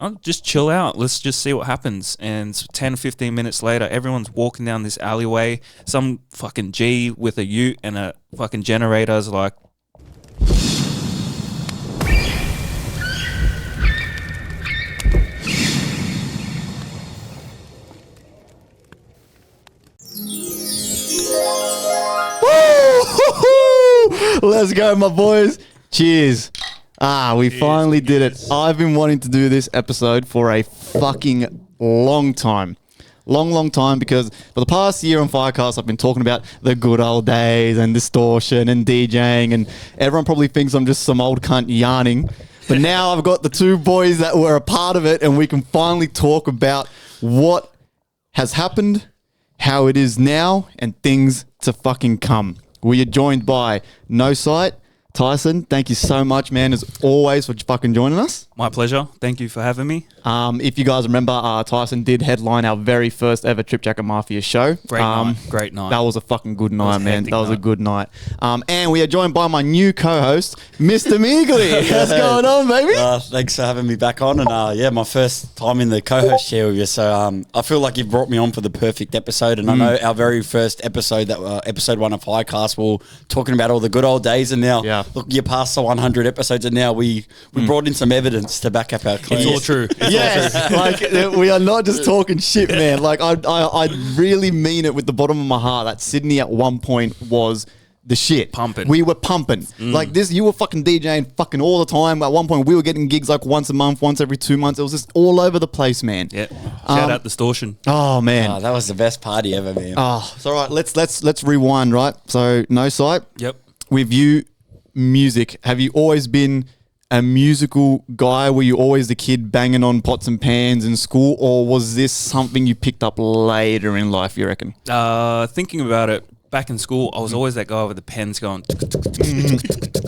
oh, just chill out. Let's just see what happens. And 10, 15 minutes later, everyone's walking down this alleyway. Some fucking G with a ute and a fucking generator is like, let's go, my boys. Cheers. We finally did it. I've been wanting to do this episode for a fucking long time. Long time, because for the past year on FireCast, I've been talking about the good old days and distortion and DJing, and everyone probably thinks I'm just some old cunt yarning. But now I've got the two boys that were a part of it, and we can finally talk about what has happened, how it is now, and things to fucking come. We are joined by No Sight. Tyson, thank you so much, man, as always, for fucking joining us. my pleasure. Thank you for having me. If you guys remember, Tyson did headline our very first ever Trip Jacket Mafia show. Great night. That was a fucking good night, man. That was night. a good night. And we are joined by my new co-host, Mr. Meegley. What's going on, baby? Thanks for having me back on. And my first time in the co-host chair with you. So I feel like you've brought me on for the perfect episode. And I know our very first episode, episode 1 of Highcast, we were talking about all the good old days. And now, look, you're past the 100 episodes, and now we brought in some evidence to back up our claims. It's all true. Yes, like we are not just talking shit, man. Like I really mean it with the bottom of my heart that Sydney at one point was the shit. Pumping. We were pumping. Like this, you were fucking DJing fucking all the time. At one point, we were getting gigs like once a month, once every 2 months. It was just all over the place, man. Yeah. Shout out Distortion. Oh man. Oh, that was the best party ever, man. It's all right. Let's rewind, right? So No Sight. Yep. With you, music. Have you always been a musical guy? Were you always the kid banging on pots and pans in school, or was this something you picked up later in life, you reckon? Thinking about it, back in school, I was always that guy with the pens going,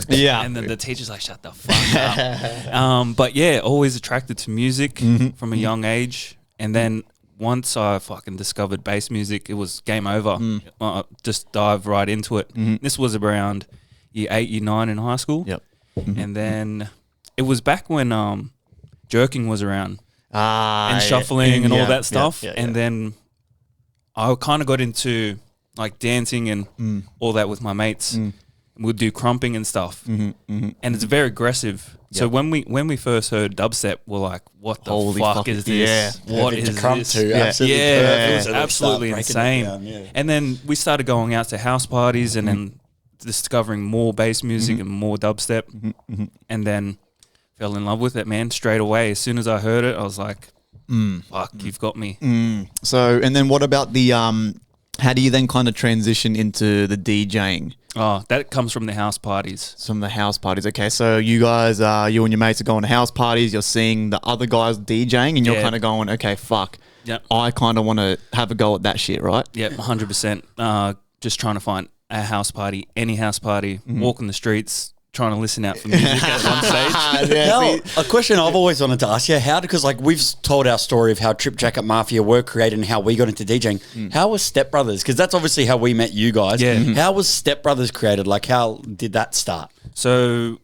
Yeah. and then the teacher's like, shut the fuck up. But yeah, always attracted to music from a young age. And then once I fucking discovered bass music, it was game over. Just dive right into it. This was around year 8, year 9 in high school. Yep. And then it was back when jerking was around and shuffling and all that stuff. And then I kind of got into like dancing and all that with my mates. We'd do crumping and stuff. And it's very aggressive. So when we first heard dubstep, we're like, what the fuck is this? What is this? It was absolutely insane. And then we started going out to house parties and then discovering more bass music and more dubstep, and then fell in love with it, man, straight away. As soon as I heard it, I was like, fuck, you've got me. So, and then what about the, how do you then kind of transition into the DJing? Oh, that comes from the house parties. From the house parties. Okay, so you guys, you and your mates are going to house parties, you're seeing the other guys DJing, and you're kind of going, okay, fuck, I kind of want to have a go at that shit, right? Yep, 100%. Just trying to find a house party, any house party, walking the streets, trying to listen out for music at one stage. A question I've always wanted to ask you, because like we've told our story of how Trip Jacket Mafia were created and how we got into DJing. How was Step Brothers? Because that's obviously how we met you guys. How was Step Brothers created? Like, how did that start? So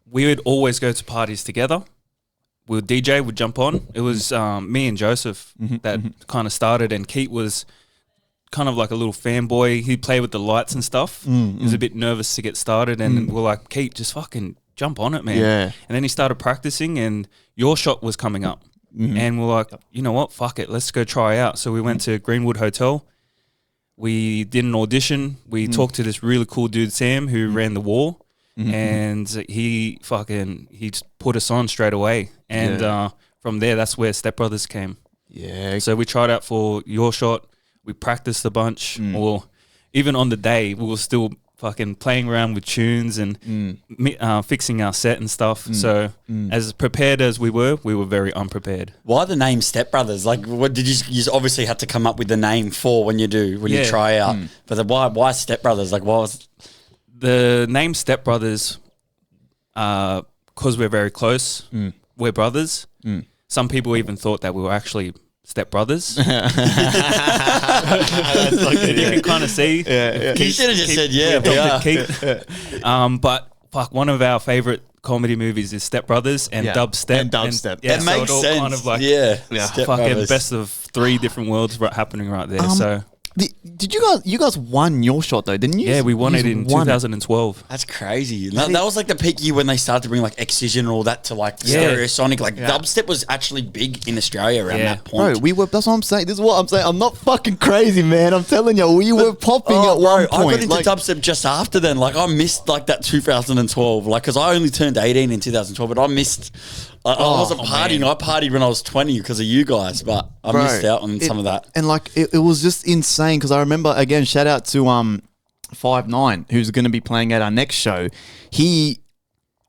we would always go to parties together. We'd DJ, would jump on. It was me and Joseph that kind of started, and Keith was kind of like a little fanboy. He'd play with the lights and stuff. He was a bit nervous to get started, and we're like, Keith, just fucking jump on it, man. And then he started practicing, and Your Shot was coming up. And we're like, you know what, fuck it, let's go try out. So we went to Greenwood Hotel. We did an audition. We talked to this really cool dude, Sam, who ran the wall. And he just put us on straight away. And from there, that's where Step Brothers came. So we tried out for Your Shot. We practiced a bunch, or even on the day, we were still fucking playing around with tunes and fixing our set and stuff. So as prepared as we were very unprepared. Why the name Step Brothers? Like, what did you obviously had to come up with the name for when you try out? But why Step Brothers? Like, why was the name Step Brothers? Because we're very close. We're brothers. Some people even thought that we were actually step brothers. You can kind of see. You should have just said, yeah. But fuck, one of our favorite comedy movies is Step Brothers and Dubstep. And Dubstep. That so makes it all sense. kind of like Step fucking Brothers. best of 3 different worlds happening right there. So Did you guys won your shot though, didn't you? yeah, we won it in 2012. That's crazy. That was like the peak year when they started to bring like Excision and all that to like Stereosonic. Like dubstep was actually big in Australia around that point. Bro, we were. That's what I'm saying. This is what I'm saying. I'm not fucking crazy, man. I'm telling you, we were popping at one point. I got into dubstep just after then. Like I missed like that 2012. Like because I only turned 18 in 2012, but I missed. I wasn't partying. Man. I partied when I was 20 because of you guys, but I missed out on some of that. And like it was just insane because I remember again. Shout out to 5'9", who's going to be playing at our next show. He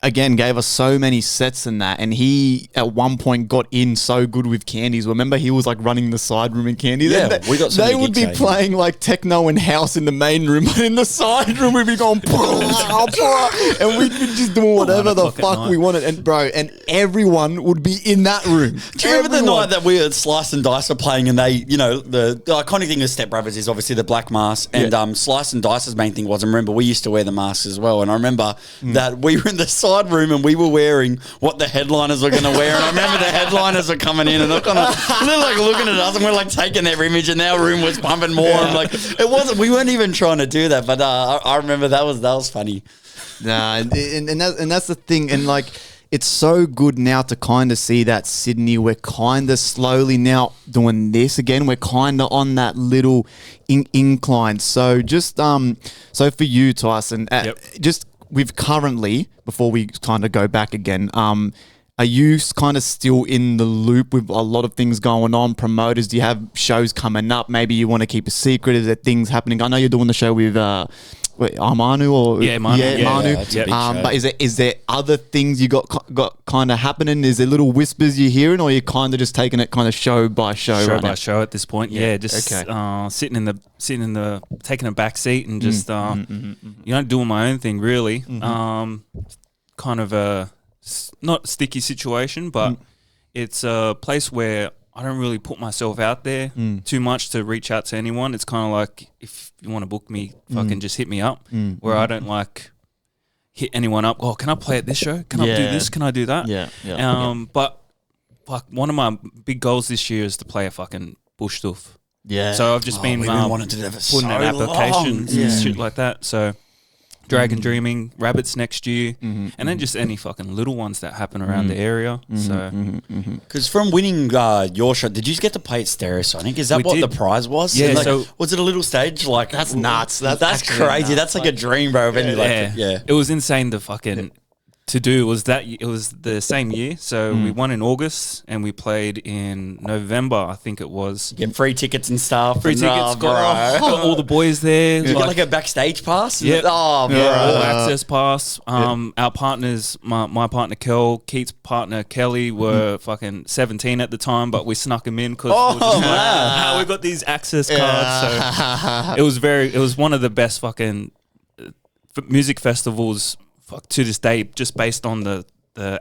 again gave us so many sets in that, and he at one point got in so good with Candies. Remember, he was like running the side room in Candies. Yeah, we got. They would be playing like techno and house in the main room, but in the side room we'd be going, and we'd be just doing whatever the fuck we wanted. And bro, and everyone would be in that room. Do you remember the night that we at Slice and Dice were playing, and they, you know, the iconic thing of Step Brothers is obviously the black mask, and Slice and Dice's main thing was, and remember, we used to wear the masks as well, and I remember that we were in the side room and we were wearing what the headliners were going to wear, and I remember the headliners were coming in and they're like looking at us, and we're like taking their image, and our room was pumping more. And like it wasn't, we weren't even trying to do that, but I remember that was funny. Nah, and that's the thing, and like it's so good now to kind of see that Sydney. We're kind of slowly now doing this again. We're kind of on that little incline. So just so for you, Tyson, just we've currently, before we kind of go back again, are you kind of still in the loop with a lot of things going on? Promoters, do you have shows coming up? Maybe you want to keep a secret. Is there things happening? I know you're doing the show with Manu or Manu. Manu. But is there other things you got kind of happening? Is there little whispers you're hearing, or are you kind of just taking it kind of show by show? Show by show at this point. Yeah, just sitting in the taking a back seat and just doing my own thing really. Kind of a not sticky situation, but it's a place where I don't really put myself out there too much to reach out to anyone. It's kind of like, if you want to book me, fucking just hit me up. Where I don't like hit anyone up. Oh, can I play at this show? Can I do this? Can I do that? But like one of my big goals this year is to play a fucking bush stuff. Yeah. So I've just been wanting to do that for putting in applications and shit like that. So Dragon Dreaming, Rabbits next year, and then just any fucking little ones that happen around the area. So, because from winning your show, did you get to play at Stereosonic? Is that what the prize was? Yeah. Like, So was it a little stage? Like that's nuts. That's crazy. That's like a dream, bro. It was insane to fucking to do. It was the same year. So we won in August and we played in November, I think it was. Get free tickets and stuff. Got all the boys there. You get like a backstage pass? Yeah. Oh, bro. All access pass. Our partners, my partner Kel, Keith's partner Kelly were fucking 17 at the time, but we snuck them in because we've got these access cards. So it was one of the best fucking music festivals to this day, just based on the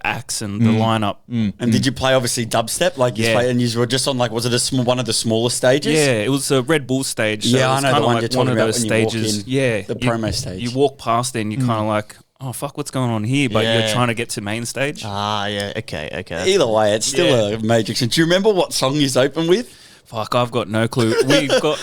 acts and the lineup. And did you play obviously dubstep? Like you played, and you were just on like, was it one of the smaller stages? Yeah, it was a Red Bull stage. So I know the one you're talking about when stages. You walk in, the promo stage. You walk past it and you're kind of like, oh fuck, what's going on here? But you're trying to get to main stage. Okay. Either way, it's still a major. Do you remember what song you opened with? Fuck, I've got no clue.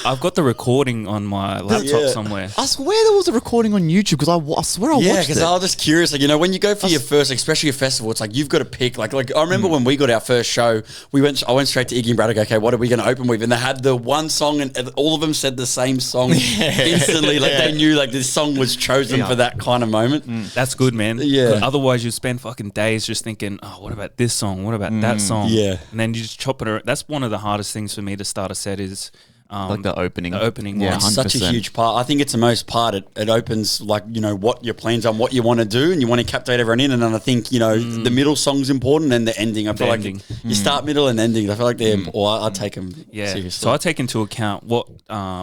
I've got the recording on my laptop somewhere. I swear there was a recording on YouTube because I swear I watched it. Yeah, because I was just curious. Like, you know, when you go for your first, especially your festival, it's like you've got to pick. Like I remember when we got our first show, I went straight to Iggy and Brad and go, okay, what are we going to open with? And they had the one song, and all of them said the same song instantly. Like they knew like this song was chosen for that kind of moment. That's good, man. Yeah. Otherwise, you spend fucking days just thinking, oh, what about this song? What about that song? Yeah. And then you just chop it around. That's one of the hardest things for me to start a set is like the opening. The opening Yeah, one. Such a huge part. I think it's the most part. It opens like, you know, what your plans are, what you want to do, and you want to captivate everyone in. And then I think, you know, the middle song's important and the ending. I feel like you start, middle, and ending. I feel like they're, or I take them seriously. So I take into account what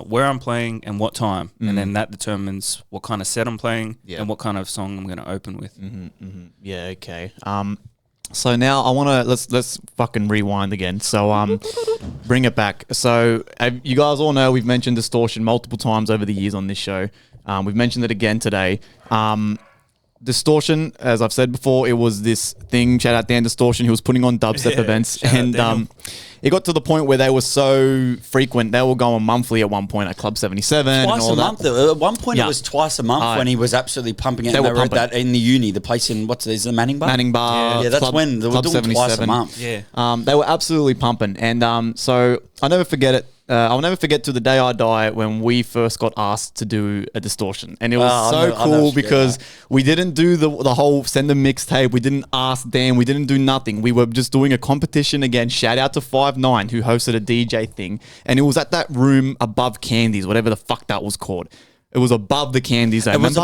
where I'm playing and what time, and then that determines what kind of set I'm playing and what kind of song I'm going to open with. Yeah, okay. So now I want to let's fucking rewind again. So bring it back. So you guys all know we've mentioned distortion multiple times over the years on this show. We've mentioned it again today. Distortion, as I've said before, it was this thing. Shout out Dan Distortion. He was putting on dubstep events, and it got to the point where they were so frequent. They were going monthly at one point at Club 77. Twice and all a month. At one point, Yeah. it was twice a month when he was absolutely pumping it. They And were they were at pumping. that in the uni, the place in is the Manning Bar? Manning Bar. Yeah, that's when they were doing twice a month. Yeah. They were absolutely pumping, and so I'll never forget it. I'll never forget to the day I die when we first got asked to do a Distortion, and it was I'll so never cool forget because that. we didn't do the whole send a mixtape. We didn't ask Dan. We didn't do nothing. We were just doing a competition again. Shout out to 5'9" who hosted a DJ thing, and it was at that room above Candies, whatever the fuck that was called. It was above the Candies. It was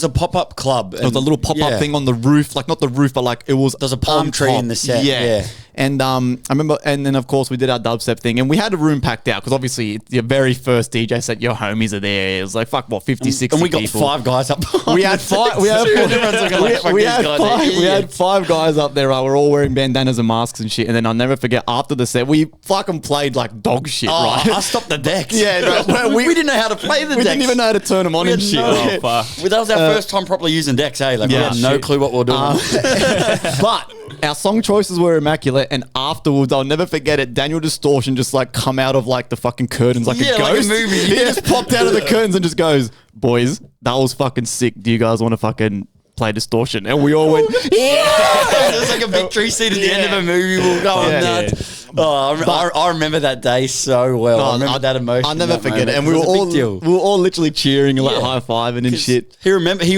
a pop-up club. It was a little pop-up thing on the roof, like not the roof, but like it was. There's a palm on tree top. in the set, Yeah. yeah. And I remember, and then of course we did our dubstep thing, and we had a room packed out because obviously it's your very first DJ set, your homies are there. It was like 50, 60 and we got people. 5 guys up. We had five. We had five guys up there. We're all wearing bandanas and masks and shit. And then I'll never forget after the set, we fucking played like dog shit. Oh, right? I stopped the decks. Yeah, right. Well, we didn't know how to play the we decks. didn't even know how to turn them on We and had shit. no- right? Oh, fuck. Well, that was our first time properly using decks, eh? Like, we Yeah. had no Shit. clue what we were doing. But our song choices were immaculate, and afterwards, I'll never forget it. Daniel Distortion just like come out of like the fucking curtains like Yeah, a like a ghost. movie. He just popped out of the curtains and just goes, "Boys, that was fucking sick. Do you guys want to fucking play Distortion?" And we all went, "Yeah!" It was like a victory scene at the end of a movie. We were going Yeah. nuts. Oh, I remember that day so well. I remember that emotion. I'll never that forget moment. it. And we It were was a all big deal. literally cheering and like Yeah. high-fiving and shit. He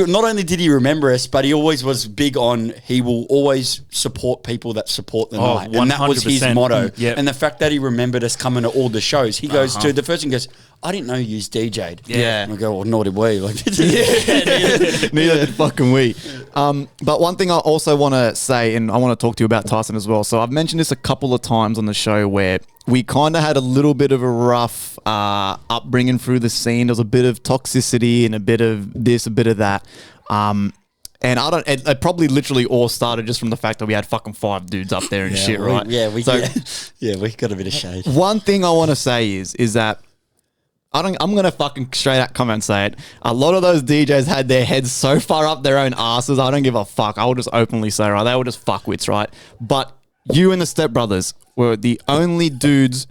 not only did he remember us, but he always was big on he will always support people that support the Oh, night. And that was his 100%. motto. Yep. And the fact that he remembered us coming to all the shows, he goes to the first thing goes, I didn't know you DJ'd. Yeah. And I go, well, nor did we. Like, Neither did fucking we. But one thing I also want to say, and I want to talk to you about Tyson as well. So I've mentioned this a couple of times on the show where we kind of had a little bit of a rough upbringing through the scene. There was a bit of toxicity and a bit of this, a bit of that. And it probably literally all started just from the fact that we had fucking 5 dudes up there and shit, right? we got a bit of shade. One thing I want to say is that I'm gonna fucking straight out come and say it. A lot of those DJs had their heads so far up their own asses. I don't give a fuck. I will just openly say, right, they were just fuckwits, right? But you and the Step Brothers were the only dudes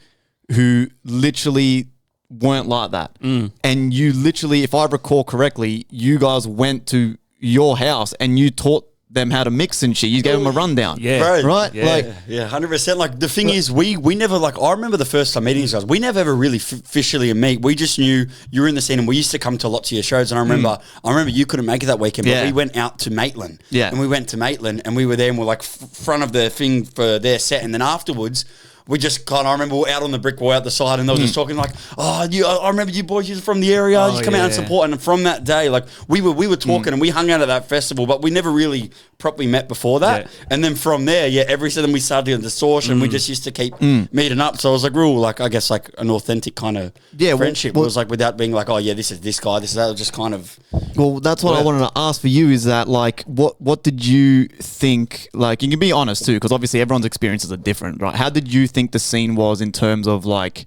who literally weren't like that. And you literally, if I recall correctly, you guys went to your house and you taught them how to mix and shit. You gave them a rundown. Yeah. Bro, Right? Yeah. Like, Yeah, 100%. Like, the thing is, we never, like, I remember the first time meeting you guys, we never ever really officially meet. We just knew you were in the scene, and we used to come to lots of your shows, and I remember you couldn't make it that weekend, but Yeah. we went out to Maitland. Yeah. And we went to Maitland, and we were there, and we're, like, front of the thing for their set, and then afterwards, we just kind of, I remember we were out on the brick wall out the side, and they were just talking like, I remember you boys, you're from the area, you come out and support. And from that day, like, we were talking and we hung out at that festival, but we never really properly met before that. Yeah. And then from there, every so then we started doing Distortion, we just used to keep meeting up. So it was like real, like, I guess, like an authentic kind of friendship. It was like, without being like, oh yeah, this is this guy, this is that. It was just kind of. well, that's what I wanted to ask for you is that, like, what did you think, like, you can be honest too, because obviously everyone's experiences are different, right? How did you think the scene was in terms of, like,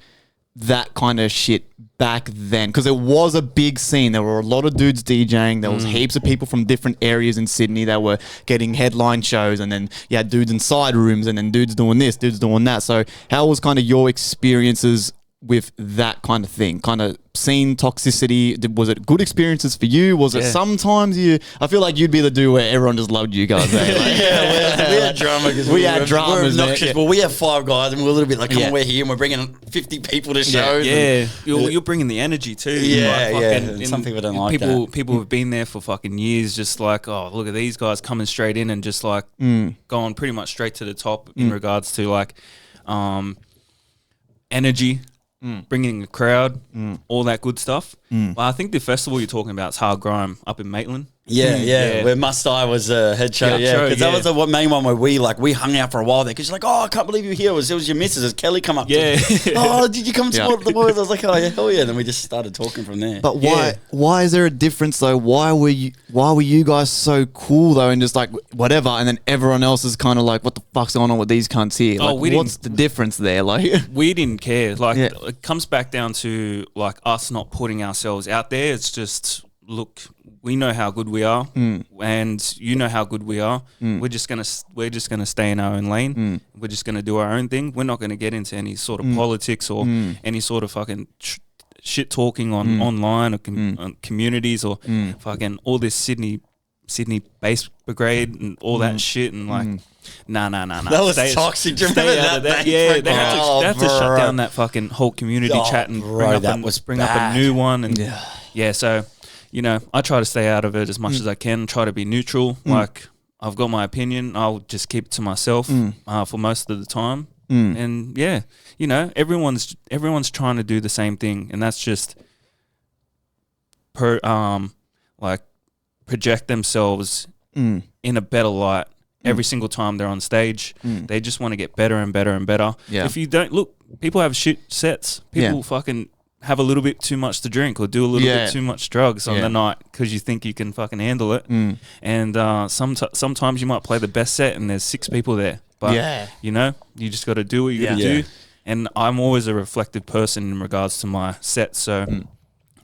that kind of shit back then? Because it was a big scene. There were a lot of dudes DJing. There was heaps of people from different areas in Sydney that were getting headline shows, and then you had dudes in side rooms, and then dudes doing this, dudes doing that. So how was kind of your experiences with that kind of thing? Kind of scene toxicity? Was it good experiences for you? Was it sometimes I feel like you'd be the dude where everyone just loved you guys, eh? Like, we had drama because We had dramas, we're man. obnoxious. Yeah. Well, we have 5 guys, and we're a little bit like, come Yeah. on, we're here, and we're bringing 50 people to shows. Yeah, you're bringing the energy too. Yeah, Like, yeah. fucking- And some people don't like people. that. People have been there for fucking years, just like, oh, look at these guys coming straight in and just like going pretty much straight to the top in regards to like energy, bringing a crowd, all that good stuff. Well, I think the festival you're talking about is Hard Grime up in Maitland. Yeah, where Must I was a head show, because that was the main one where we hung out for a while there, because like, oh, I can't believe you're here. It was your missus, as Kelly come up Yeah. to oh, did you come support the boys? I was like, oh yeah, hell yeah. Then we just started talking from there. But why is there a difference though? Why were you guys so cool though, and just like whatever, and then everyone else is kind of like, what the fuck's going on with these cunts here? Oh, Like, what's the difference there? Like, We didn't care. Like, Yeah. it comes back down to like us not putting ourselves out there. It's just look, we know how good we are, and you know how good we are. We're just gonna stay in our own lane. We're just gonna do our own thing. We're not gonna get into any sort of politics or any sort of fucking shit talking on online or on communities or fucking all this Sydney base brigade and all that shit and like. Nah. That was toxic. Do you remember that? Yeah, they have to shut down that fucking whole community chat and bring up a new one. And so, you know, I try to stay out of it as much as I can, try to be neutral. Like, I've got my opinion. I'll just keep it to myself for most of the time. And yeah, you know, everyone's trying to do the same thing. And that's just like project themselves in a better light. Every single time they're on stage, they just want to get better and better and better. Yeah. If you don't look, people have shit sets. People fucking have a little bit too much to drink or do a little bit too much drugs on the night because you think you can fucking handle it. And sometimes you might play the best set and there's 6 people there. But you know, you just got to do what you got to do. And I'm always a reflective person in regards to my set. So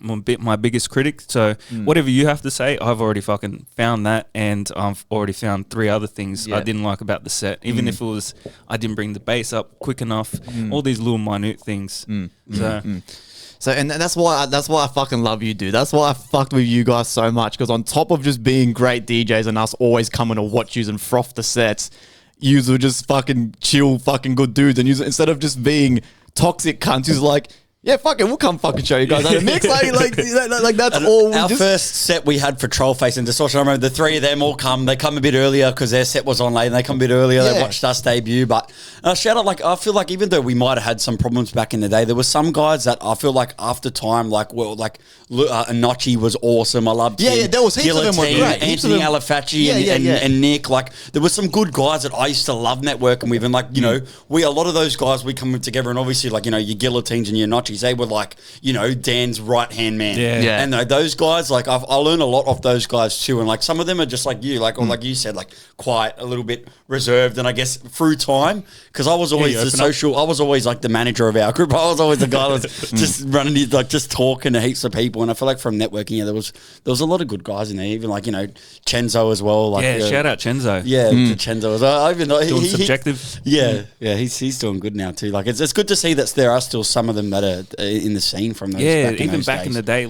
I'm my biggest critic. So whatever you have to say, I've already fucking found that, and I've already found 3 other things I didn't like about the set. Even if it was I didn't bring the bass up quick enough, all these little minute things. So and that's why I fucking love you, dude. That's why I fucked with you guys so much, because on top of just being great DJs and us always coming to watch yous and froth the sets, yous were just fucking chill, fucking good dudes. And yous, instead of just being toxic cunts, yous like, yeah, fuck it, we'll come fucking show you guys how to mix. Like that's and all. Our first set we had for Trollface and Distortion, I remember the 3 of them all come. They come a bit earlier because their set was on late, and they come a bit earlier. They watched us debut. But shout out, like, I feel like even though we might have had some problems back in the day, there were some guys that I feel like after time, like, well, like Inochi was awesome. I loved him. Yeah, there was heaps of them were great. Anthony Alafaci and Nick. Like, there were some good guys that I used to love networking with. And, like, you know, a lot of those guys, we come together, and obviously, like, you know, your Guillotines and your Inochis, they were like, you know, Dan's right-hand man. Yeah. And those guys, like, I learned a lot off those guys too. And, like, some of them are just like you, like, or like you said, like, quiet, a little bit reserved. And I guess through time, because I was always I was always, like, the manager of our group. I was always the guy that was just running, like, just talking to heaps of people. And I feel like from networking, there was a lot of good guys in there. Even, like, you know, Chenzo as well. Like, shout out Chenzo. Yeah, Chenzo as well. I even know doing Subjective. He's doing good now too. Like, it's good to see that there are still some of them that are in the scene from those. Yeah, even back in the day,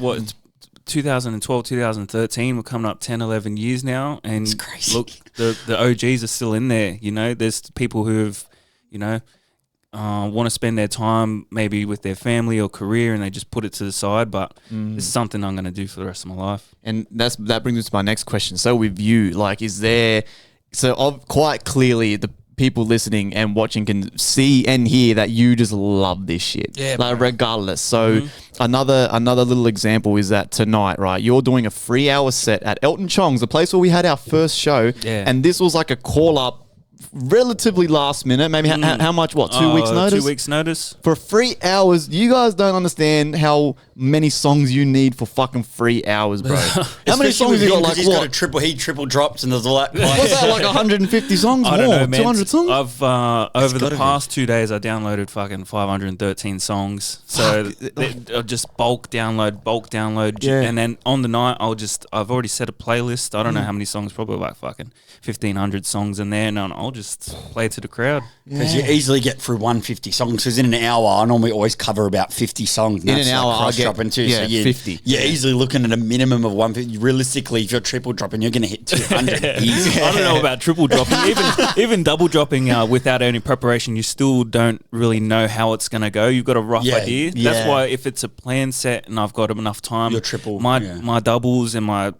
2012, 2013, we're coming up 10, 11 years now. And it's crazy. Look, the OGs are still in there. You know, there's people who have, you know, want to spend their time maybe with their family or career, and they just put it to the side. But this is something I'm going to do for the rest of my life. And that brings us to my next question. So with you, like, quite clearly the people listening and watching can see and hear that you just love this shit. Yeah, like, regardless. So another little example is that tonight, right, you're doing a 3-hour set at Elton Chong's, the place where we had our first show. Yeah. And this was like a call up relatively last minute, maybe how much, 2 weeks notice? 2 weeks notice. For 3 hours, you guys don't understand how many songs you need for fucking 3 hours, bro. How many songs you got? Like, he's got a triple drops and there's all that. What's that, like 150 songs? I don't know, man. 200 songs? I've over the past 2 days, I downloaded fucking 513 songs. So I'll just bulk download. Yeah. And then on the night, I've already set a playlist. I don't know how many songs, probably like fucking 1,500 songs in there, and I'll just play to the crowd. Because you easily get through 150 songs. Because in an hour, I normally always cover about 50 songs. In an hour, I'll get 50. You're easily looking at a minimum of 150. Realistically, if you're triple dropping, you're going to hit 200 easy. I don't know about triple dropping. Even double dropping without any preparation, you still don't really know how it's going to go. You've got a rough idea. Yeah. That's why if it's a planned set and I've got enough time, your triple, my doubles and my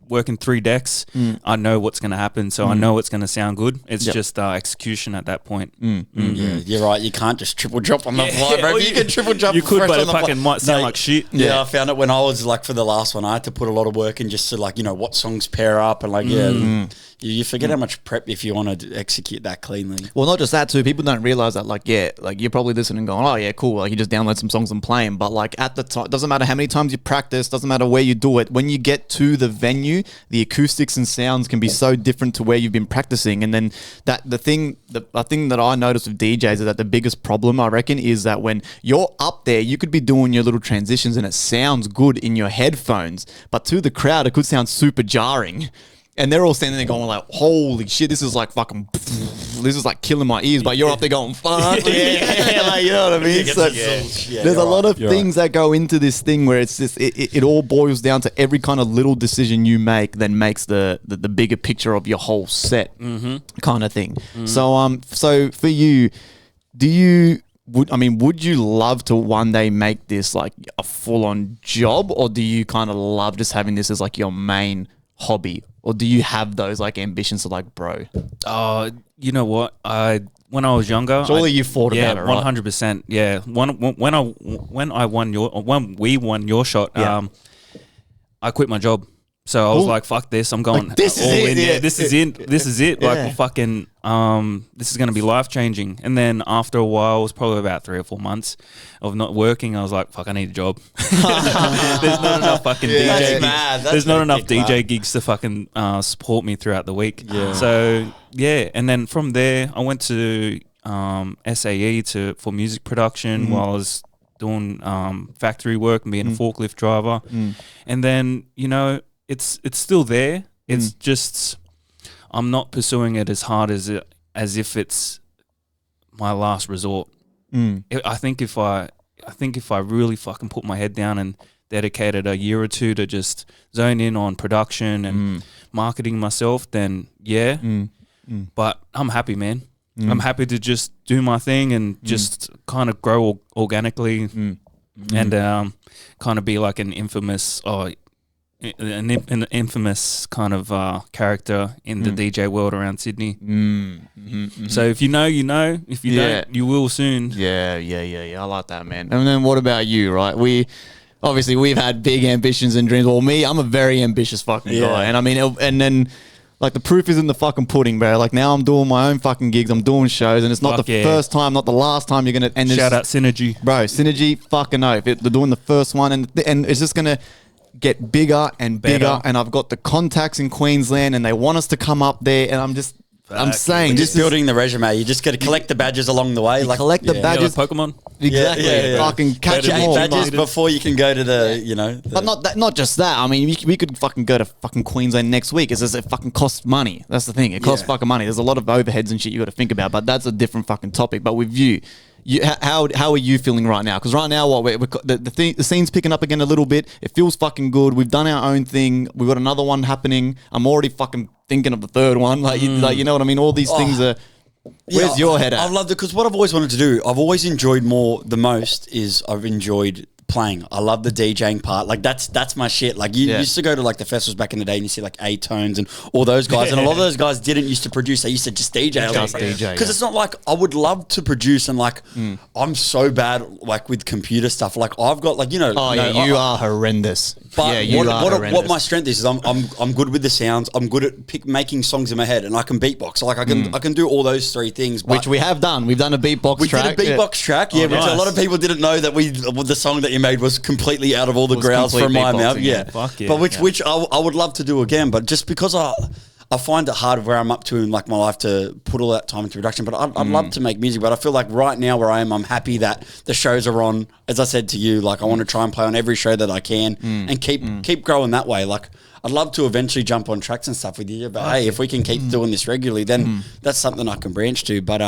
working 3 decks, I know what's going to happen, so I know it's going to sound good. It's just execution at that point. Yeah, you're right. You can't just triple drop on the fly, bro. You can triple drop. You could, but it fucking might sound like shit. Yeah, I found it when I was like for the last one. I had to put a lot of work in just to, like, you know, what songs pair up and like You forget how much prep if you want to execute that cleanly. Well, not just that too. People don't realize that, like, yeah, like you're probably listening and going, oh yeah, cool. Like you just download some songs and play them. But like at the time, doesn't matter how many times you practice, doesn't matter where you do it. When you get to the venue, the acoustics and sounds can be so different to where you've been practicing. And then the thing that I noticed with DJs is that the biggest problem, I reckon, is that when you're up there, you could be doing your little transitions and it sounds good in your headphones, but to the crowd, it could sound super jarring. And they're all standing there going like, holy shit, this is like fucking, this is like killing my ears. But you're up there going, fuck yeah, like, you know what I mean? So there's a lot of things that go into this thing where it's just, it all boils down to every kind of little decision you make then makes the bigger picture of your whole set kind of thing. So for you, would you love to one day make this like a full-on job, or do you kind of love just having this as like your main hobby, or do you have those like ambitions to like, bro? You know what? When I was younger, surely you thought about it, right? 100%. Yeah. When we won your shot, I quit my job. So I was like, fuck this. I'm going like, this all is in. it. Yeah, this is it. This is it. Yeah. Like fucking this is going to be life changing. And then after a while, it was probably about 3 or 4 months of not working. I was like, fuck, I need a job. There's not enough fucking DJ gigs. There's not enough DJ gigs to fucking support me throughout the week. Yeah. So yeah, and then from there, I went to SAE for music production while I was doing factory work and being a forklift driver. And then, you know, it's still there. It's just I'm not pursuing it as hard as if it's my last resort. I think if I really fucking put my head down and dedicated a year or two to just zone in on production and marketing myself, then yeah. But I'm happy, man. I'm happy to just do my thing and just kind of grow organically and kind of be like an infamous kind of character in the DJ world around Sydney. So if you know, you know. If you don't, you will soon. Yeah. I like that, man. And then what about you, right? We've had big ambitions and dreams. Well, me, I'm a very ambitious fucking guy. And I mean, and then like the proof is in the fucking pudding, bro. Like now I'm doing my own fucking gigs. I'm doing shows, and it's not the first time, not the last time you're going to... Shout out Synergy. Bro, Synergy, fucking oath. They're doing the first one, and it's just going to get bigger and bigger. And I've got the contacts in Queensland, and they want us to come up there, and I'm saying, just building the resume. You just got to collect the badges along the way. Collect the badges. Like Pokemon. Exactly. Fucking catch them all. Badges before you can go to the, But not just that. I mean, we could fucking go to fucking Queensland next week. It's just, it fucking costs money. That's the thing. It costs fucking money. There's a lot of overheads and shit you got to think about, but that's a different fucking topic. But with you, how are you feeling right now? Because right now, the scene's picking up again a little bit. It feels fucking good. We've done our own thing. We've got another one happening. I'm already fucking thinking of the third one. Like you know what I mean? All these things are... Where's your head at? I loved it because what I've always wanted to do, I've always enjoyed the most is I've enjoyed playing. I love the DJing part. Like that's my shit. Like you used to go to like the festivals back in the day and you see like A-Tones and all those guys. And a lot of those guys didn't used to produce. They used to just DJ. Because it's not like I would love to produce and like I'm so bad like with computer stuff. Like I've got like, you know. Oh yeah, you are horrendous. But what my strength is I'm good with the sounds. I'm good at making songs in my head and I can beatbox. So like I can do all those three things. Which we have done. We've done a beatbox track. We did a beatbox track. Yeah, which a lot of people didn't know that the song that you made was completely out of all the growls from my mouth. Yeah. Fuck yeah. But which I would love to do again. But just because I find it hard where I'm up to in like my life to put all that time into production. But I'd love to make music. But I feel like right now where I am, I'm happy that the shows are on. As I said to you, like I want to try and play on every show that I can and keep growing that way. Like I'd love to eventually jump on tracks and stuff with you. But hey, if we can keep doing this regularly, then that's something I can branch to. But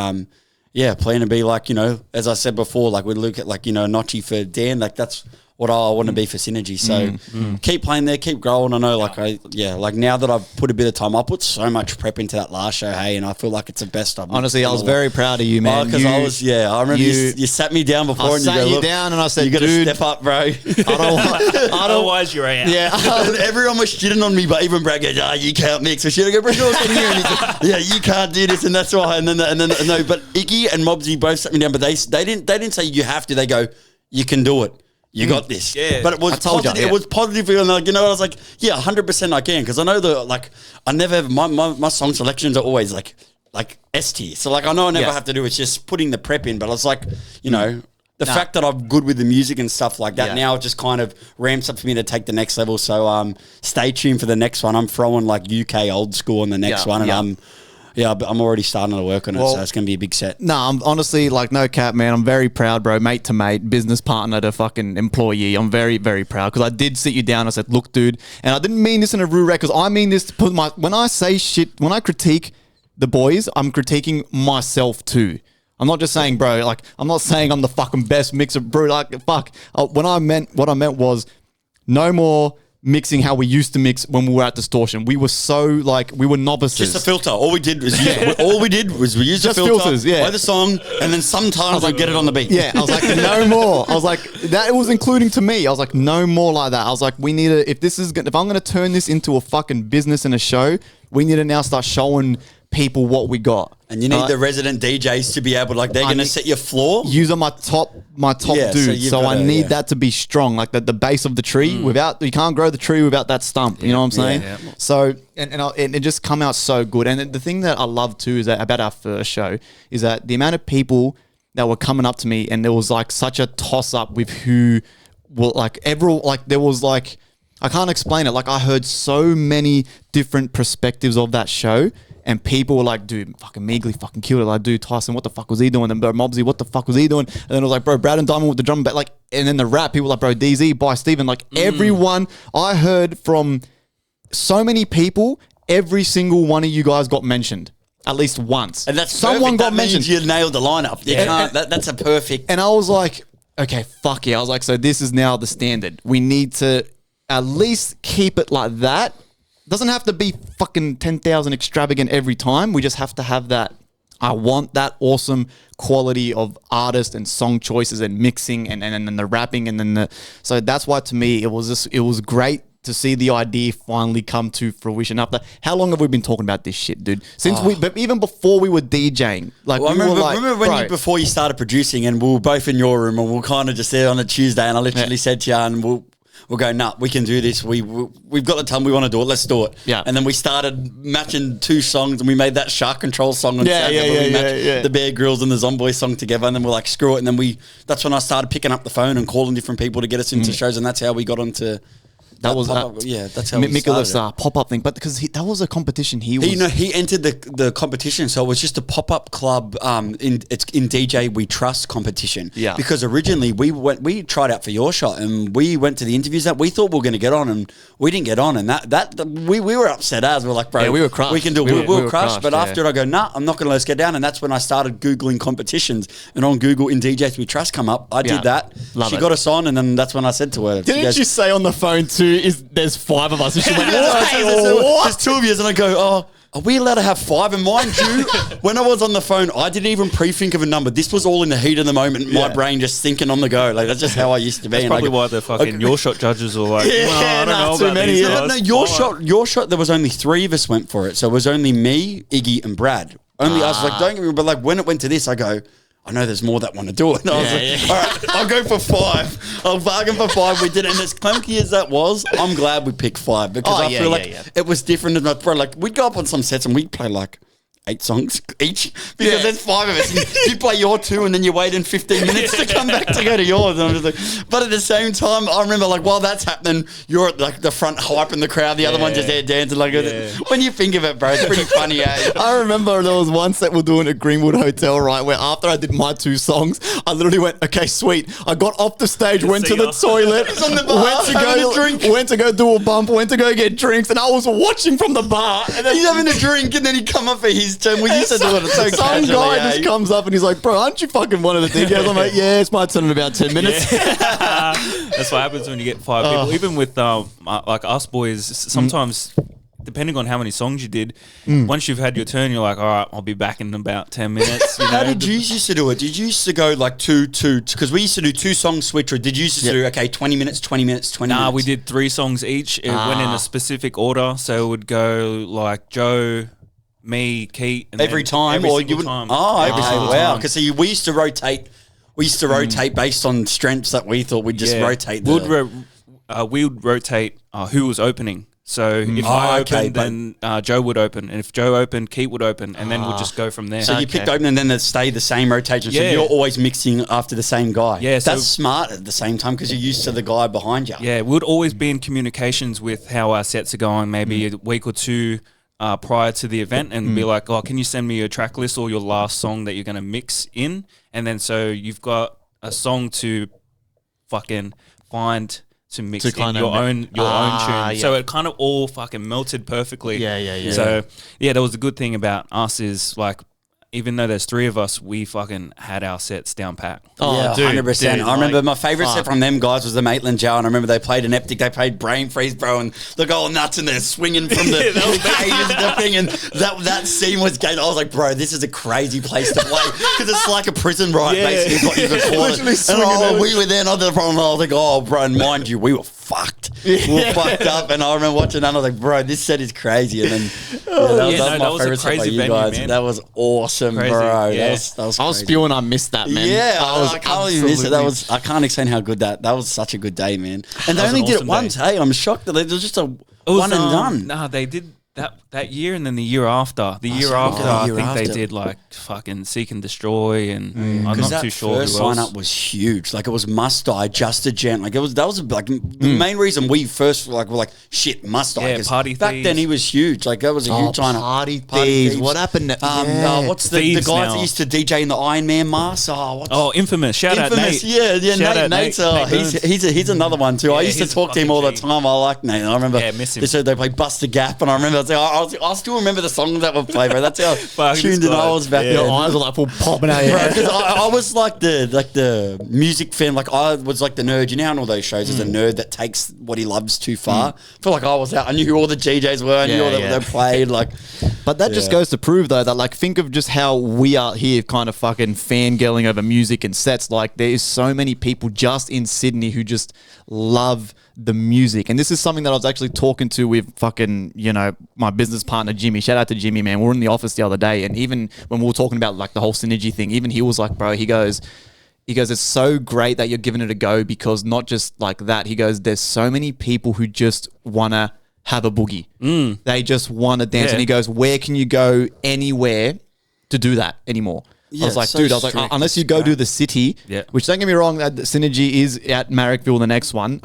yeah, plan to be like, you know, as I said before, like we look at like, you know, Notchy for Dan, like that's what I want to be for Synergy. So keep playing there, keep growing. I know like like now that I've put a bit of time, I put so much prep into that last show, hey, and I feel like it's the best I've honestly, I was very proud of you, man. Because I remember you sat me down before and you go, look, down and I said, you got to step up, bro. Otherwise you're out. Yeah. Everyone was shitting on me, but even Brad goes, you can't mix. So shit, I go, Brad, what's in here? And he's like, yeah, you can't do this, and that's why. And then no, but Iggy and Mobsy both sat me down, but they didn't say you have to. They go, you can do it. You got this. Yeah. But it was positive. you. It was positive. And like, you know, I was like, yeah, 100% I can. Because I know I never have, my song selections are always like S tier. So like, I know I never have to do, it's just putting the prep in. But I was like, you know, the fact that I'm good with the music and stuff like that, now it just kind of ramps up for me to take the next level. So stay tuned for the next one. I'm throwing like UK old school on the next one. And but I'm already starting to work on it, so it's going to be a big set. No, I'm honestly, like, no cap, man. I'm very proud, bro. Mate to mate, business partner to fucking employee. I'm very, very proud because I did sit you down. I said, look, dude, and I didn't mean this in a rude way because I mean this to put when I say shit, when I critique the boys, I'm critiquing myself too. I'm not just saying, bro, like, I'm not saying I'm the fucking best mixer, bro. Like, fuck. What I meant was no more mixing how we used to mix when we were at Distortion. We were so like we were novices. Just a filter. All we did was we used just a filter, filters, play the song, and then sometimes I get it on the beat. Yeah, I was like, no more. I was like, that it was including to me. I was like, no more like that. I was like, we need to, if I'm gonna turn this into a fucking business and a show, we need to now start showing people what we got. And you need the resident DJs to be able, like, they're going to set your floor. Use on my top dude. So I need that to be strong, like the base of the tree. You can't grow the tree without that stump. You know what I'm saying? Yeah. So and it just come out so good. And the thing that I love too is that about our first show is that the amount of people that were coming up to me, and there was like such a toss up with who will like everyone, like there was like, I can't explain it. Like I heard so many different perspectives of that show. And people were like, dude, fucking Meegley fucking killed it. Like, dude, Tyson, what the fuck was he doing? And bro, Mobsy, what the fuck was he doing? And then it was like, bro, Brad and Diamond with the drum back. Like, and then the rap, people were like, bro, DZ, by Steven. Like, everyone, I heard from so many people, every single one of you guys got mentioned. At least once. And that's someone perfect. got that mentioned. Means you nailed the lineup. You can't, that's a perfect. And I was like, okay, fuck yeah. I was like, so this is now the standard. We need to at least keep it like that. Doesn't have to be fucking 10,000 extravagant every time. We just have to have that. I want that awesome quality of artist and song choices and mixing and the rapping and then so that's why to me it was great to see the idea finally come to fruition. After how long have we been talking about this shit, dude? But even before we were DJing, like well, remember when before you started producing and we were both in your room and we were kind of just there on a Tuesday and I literally said to you and we'll go, nah, we can do this. We've got the time. We want to do it. Let's do it. Yeah. And then we started matching two songs and we made that Shark Control song on Saturday. The Bear Grylls and the Zomboy song together. And then we're like, screw it. And then that's when I started picking up the phone and calling different people to get us into shows. And that's how we got onto... That's how Mickle's pop-up thing, but because that was a competition, he entered the competition, so it was just a pop-up club in DJ We Trust competition. Yeah, because originally we tried out for Your Shot and we went to the interviews that we thought we were going to get on and we didn't get on, and we were upset as we're like, bro, we were crushed. We can do we were crushed. But after I go, nah, I'm not going to let us get down, and that's when I started googling competitions, and on Google in DJs We Trust come up. I did that. She got us on, and then that's when I said to her, didn't you say on the phone too? There's 5 of us. And she went, there's 2 of you. And I go, oh, are we allowed to have 5? And mind you, when I was on the phone, I didn't even pre-think of a number. This was all in the heat of the moment. My brain just thinking on the go. Like, that's just how I used to be. That's probably why the fucking Your Shot judges were like, I don't know too about many. these No, guys. Your Shot, there was only 3 of us went for it. So it was only me, Iggy, and Brad. Only us. Like, don't get me wrong, but like when it went to this, I go, I know there's more that want to do it. And I was like, all right, I'll go for 5. I'll bargain for 5. We did it. And as clunky as that was, I'm glad we picked 5 because I feel like it was different. And like, we'd go up on some sets and we'd play like 8 songs each because there's 5 of us. And you play your 2 and then you wait in 15 minutes to come back to go to yours. And I'm just like, but at the same time, I remember like while that's happening, you're at like the front hype in the crowd. The other one just there dancing. Like when you think of it, bro, it's pretty funny. I remember there was one set we're doing at Greenwood Hotel, right, where after I did my 2 songs, I literally went, okay, sweet. I got off the stage, went to the toilet, on the bar, went to go do a bump, went to go get drinks, and I was watching from the bar. And then he's having a drink, and then he come up for his turn. We used to do it so some guy just comes up and he's like, bro, aren't you fucking one of the DJs? I'm like, yeah, it's my turn in about 10 minutes. That's what happens when you get 5 people. Even with like us boys, sometimes depending on how many songs you did, once you've had your turn, you're like, all right, I'll be back in about 10 minutes. You know? How did you used to do it? Did you used to go like 2, because we used to do 2 songs switch, or did you used to do, okay, 20 minutes, 20 minutes, 20 minutes? Nah, we did 3 songs each. It went in a specific order. So it would go like Joe, me, Keith. And every time? Every or single you would, time. Oh, every single wow. time. Because we used to rotate. We used to rotate based on strengths that we thought we'd just rotate. We would rotate who was opening. So if I opened, then Joe would open. And if Joe opened, Keith would open. And then we'd just go from there. So you picked open and then they'd stay the same rotation. So you're always mixing after the same guy. Yeah, that's smart at the same time because you're used to the guy behind you. Yeah, we'd always be in communications with how our sets are going, maybe a week or two prior to the event, and be like, can you send me your track list or your last song that you're going to mix in? And then so you've got a song to fucking find to mix in your own tune. Yeah. So it kind of all fucking melted perfectly. Yeah. So that was the good thing about us is like, even though there's three of us, we fucking had our sets down pat. Oh, yeah, dude, 100%. I remember my favourite set from them guys was the Maitland Jow, and I remember they played an epic. They played Brain Freeze, bro, and they're going nuts, and they're swinging from the cages and the thing, and that scene was great. I was like, bro, this is a crazy place to play because it's like a prison riot, basically. Is what you recorded. And we were there, and I did the problem. I was like, oh, bro, and mind you, we were fucked. We were fucked up, and I remember watching that, and I was like, bro, this set is crazy. And then that was my favourite set by you guys. Man. That was awesome, crazy. Bro. Yeah. That was I was spewing. I missed that, man. Yeah, I can't even miss it. I can't explain how good that was. Such a good day, man. And they only did it once. Hey, I'm shocked that it was just a one and done. Nah, they did that year and then the year after. The year after, I think they did like fucking Seek and Destroy, and I'm not too sure. First lineup was huge. Like it was Must Die, Just a Gent. Like that was like the main reason we first were like shit Must Die. Yeah, Party back Thieves. then he was huge. Like that was a huge lineup. Party Thieves. What happened? What's the guys that used to DJ in the Iron Man mask? Infamous. Shout out Nate. Yeah, Nate. He's another one too. I used to talk to him all the time. I like Nate. I remember miss him. They said they played Bust a Gap, and I remember I still remember the songs that were played, bro. That's how tuned in I was back then. Your eyes were like full popping out. Because I was like the music fan. Like I was like the nerd. You know how in all those shows, there's a nerd that takes what he loves too far. I feel like I was out. I knew who all the DJs were. I knew all that they played. Like, but that just goes to prove though that like think of just how we are here, kind of fucking fangirling over music and sets. Like there is so many people just in Sydney who just love the music. And this is something that I was actually talking to with fucking, my business partner, Jimmy. Shout out to Jimmy, man. We were in the office the other day. And even when we were talking about like the whole synergy thing, even he was like, bro, he goes, it's so great that you're giving it a go because not just like that. He goes, there's so many people who just want to have a boogie. They just want to dance. And he goes, where can you go anywhere to do that anymore? I was like, dude, unless you go to the city, which don't get me wrong, that Synergy is at Marrickville, the next one.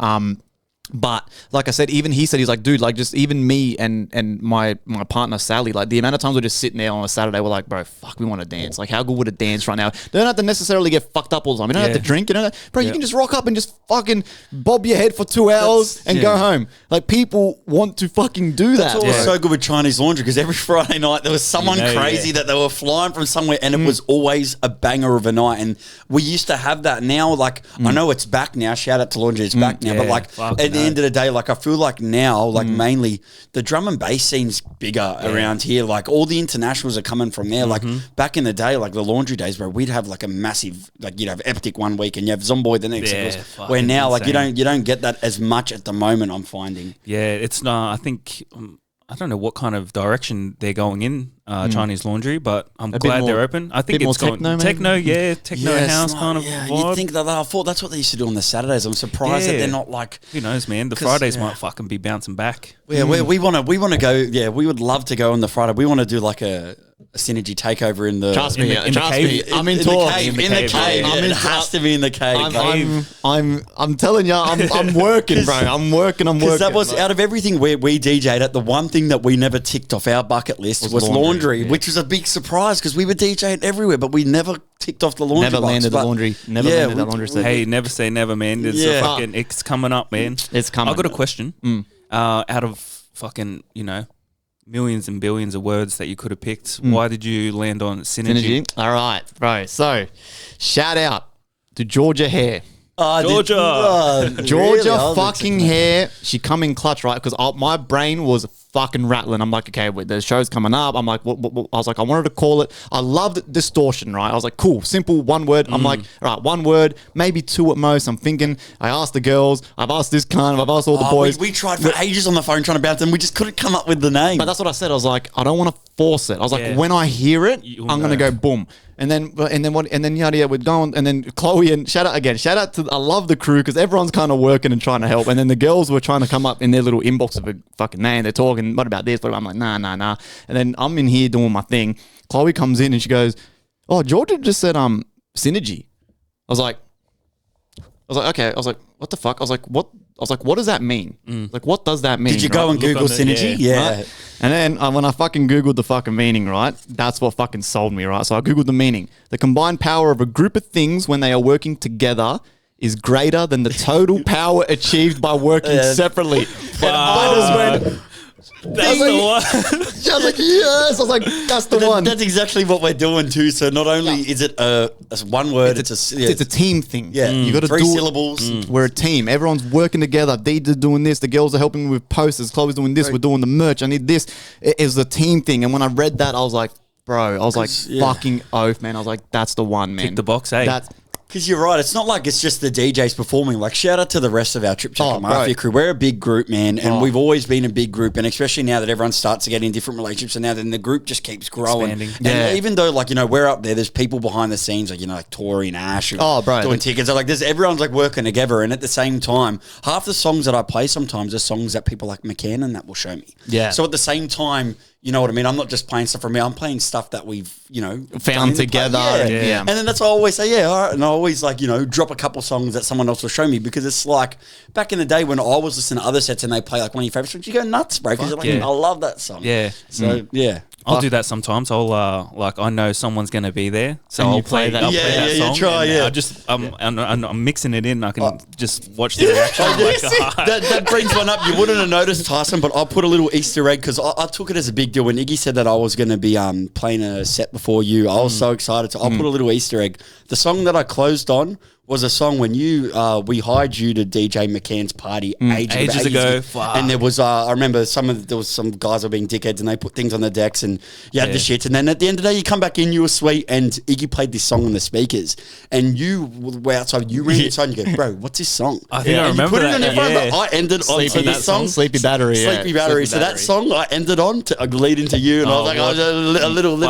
But like I said, even he said, he's like, dude, like just even me and my partner Sally, like the amount of times we're just sitting there on a Saturday, we're like, bro, fuck, we want to dance. Like how good would a dance right now? They don't have to necessarily get fucked up all the time. You don't have to drink. Bro, you can just rock up and just fucking bob your head for 2 hours and go home. Like people want to fucking do that. That's what was so good with Chinese Laundry because every Friday night there was someone crazy that they were flying from somewhere and it was always a banger of a night. And we used to have that. Now, like I know it's back now. Shout out to Laundry, it's back now. But like at the end of the day, like I feel like now, like mainly the drum and bass scene's bigger around here. Like all the internationals are coming from there. Like back in the day, like the Laundry days, bro, we'd have like a massive, like you'd have Eptic one week and you have Zomboy the next. Where now, insane. Like you don't get that as much at the moment. I'm finding. Yeah, it's not. I think. I don't know what kind of direction they're going in, Chinese Laundry, but I'm glad they're open. I think it's going techno house kind of vibe. You think that? I thought that's what they used to do on the Saturdays. I'm surprised that they're not like. Who knows, man? The Fridays might fucking be bouncing back. Yeah, we want to go. Yeah, we would love to go on the Friday. We want to do like a synergy takeover in the. Trust me, I'm in talks. In the cave. It has to be in the cave. I'm telling you, I'm working, bro. I'm working. Because that was out of everything we DJ'd at, the one thing that we never ticked off our bucket list was laundry, which was a big surprise because we were DJing everywhere, but we never ticked off the laundry. Never landed the laundry. Never landed that laundry. Hey, never say never, man. It's coming up, man. It's coming. I got a question. Out of fucking, millions and billions of words that you could have picked, why did you land on Synergy? All right, bro. So, shout out to Georgia Hare. Georgia really? Fucking Hare. She come in clutch, right? Because my brain was fucking rattling. I'm like, okay, the show's coming up. I'm like, what? I was like, I wanted to call it. I loved distortion, right? I was like, cool, simple, one word. I'm like, all right, one word, maybe two at most. I'm thinking, I asked the girls, I've asked this cunt, I've asked all the boys. We tried for ages on the phone trying to bounce them. We just couldn't come up with the name. But that's what I said. I was like, I don't want to force it. I was like, when I hear it, I'm gonna go boom. And then yada yada, we're going, and then Chloe and shout out to, I love the crew because everyone's kind of working and trying to help. And then the girls were trying to come up in their little inbox of a fucking name. They're talking, what about this? But I'm like, nah. And then I'm in here doing my thing. Chloe comes in and she goes, oh, Georgia just said synergy. I was like, okay. I was like, what the fuck? I was like, what does that mean? Like, what does that mean? Did you go and Google synergy? Yeah. Right? And then when I fucking Googled the fucking meaning, right? That's what fucking sold me, right? So I Googled the meaning. The combined power of a group of things when they are working together is greater than the total power achieved by working separately. And I just went, that's the one. I was like, yes. I was like, that's the one. That's exactly what we're doing too. So not only is it one word, it's a team thing. Yeah, you got to 3 do syllables. We're a team. Everyone's working together. Dee's doing this. The girls are helping me with posters. Chloe's doing this. We're doing the merch. I need this. It is a team thing. And when I read that, I was like, bro, fucking oath, man. I was like, that's the one, man. Tick the box, eh? Because you're right, it's not like it's just the DJs performing. Like, shout out to the rest of our Trip Checker Mafia crew. We're a big group, man, and we've always been a big group. And especially now that everyone starts to get in different relationships, and now then the group just keeps growing. Expanding. And even though, like, we're up there's people behind the scenes, like, like Tori and Ash, doing tickets. So, like, everyone's like working together. And at the same time, half the songs that I play sometimes are songs that people like McCann and that will show me. Yeah. So at the same time, you know what I mean? I'm not just playing stuff from me. I'm playing stuff that we've, found together. And then that's why I always say, all right. And I always drop a couple songs that someone else will show me, because it's like back in the day when I was listening to other sets and they play like one of your favorite songs, you go nuts, bro. Because I love that song. Yeah. So, I'll do that sometimes. I'll I know someone's gonna be there, so I'll play that. I'll play that song. I'm mixing it in. I can just watch the reaction. That brings one up. You wouldn't have noticed, Tyson, but I'll put a little Easter egg because I took it as a big deal when Iggy said that I was going to be playing a set before you. I was so excited. So I'll put a little Easter egg. The song that I closed on was a song when we hired you to DJ McCann's party ages ago. And there was I remember there was some guys were being dickheads and they put things on the decks and you had the shit. And then at the end of the day, you come back in, you were sweet, and Iggy played this song on the speakers. And you were outside, you ran inside and you go, bro, what's this song? I think I remember that. But I ended on this song. Sleepy Battery. Sleepy Battery. So that song I ended on to lead into you. And I was like, a little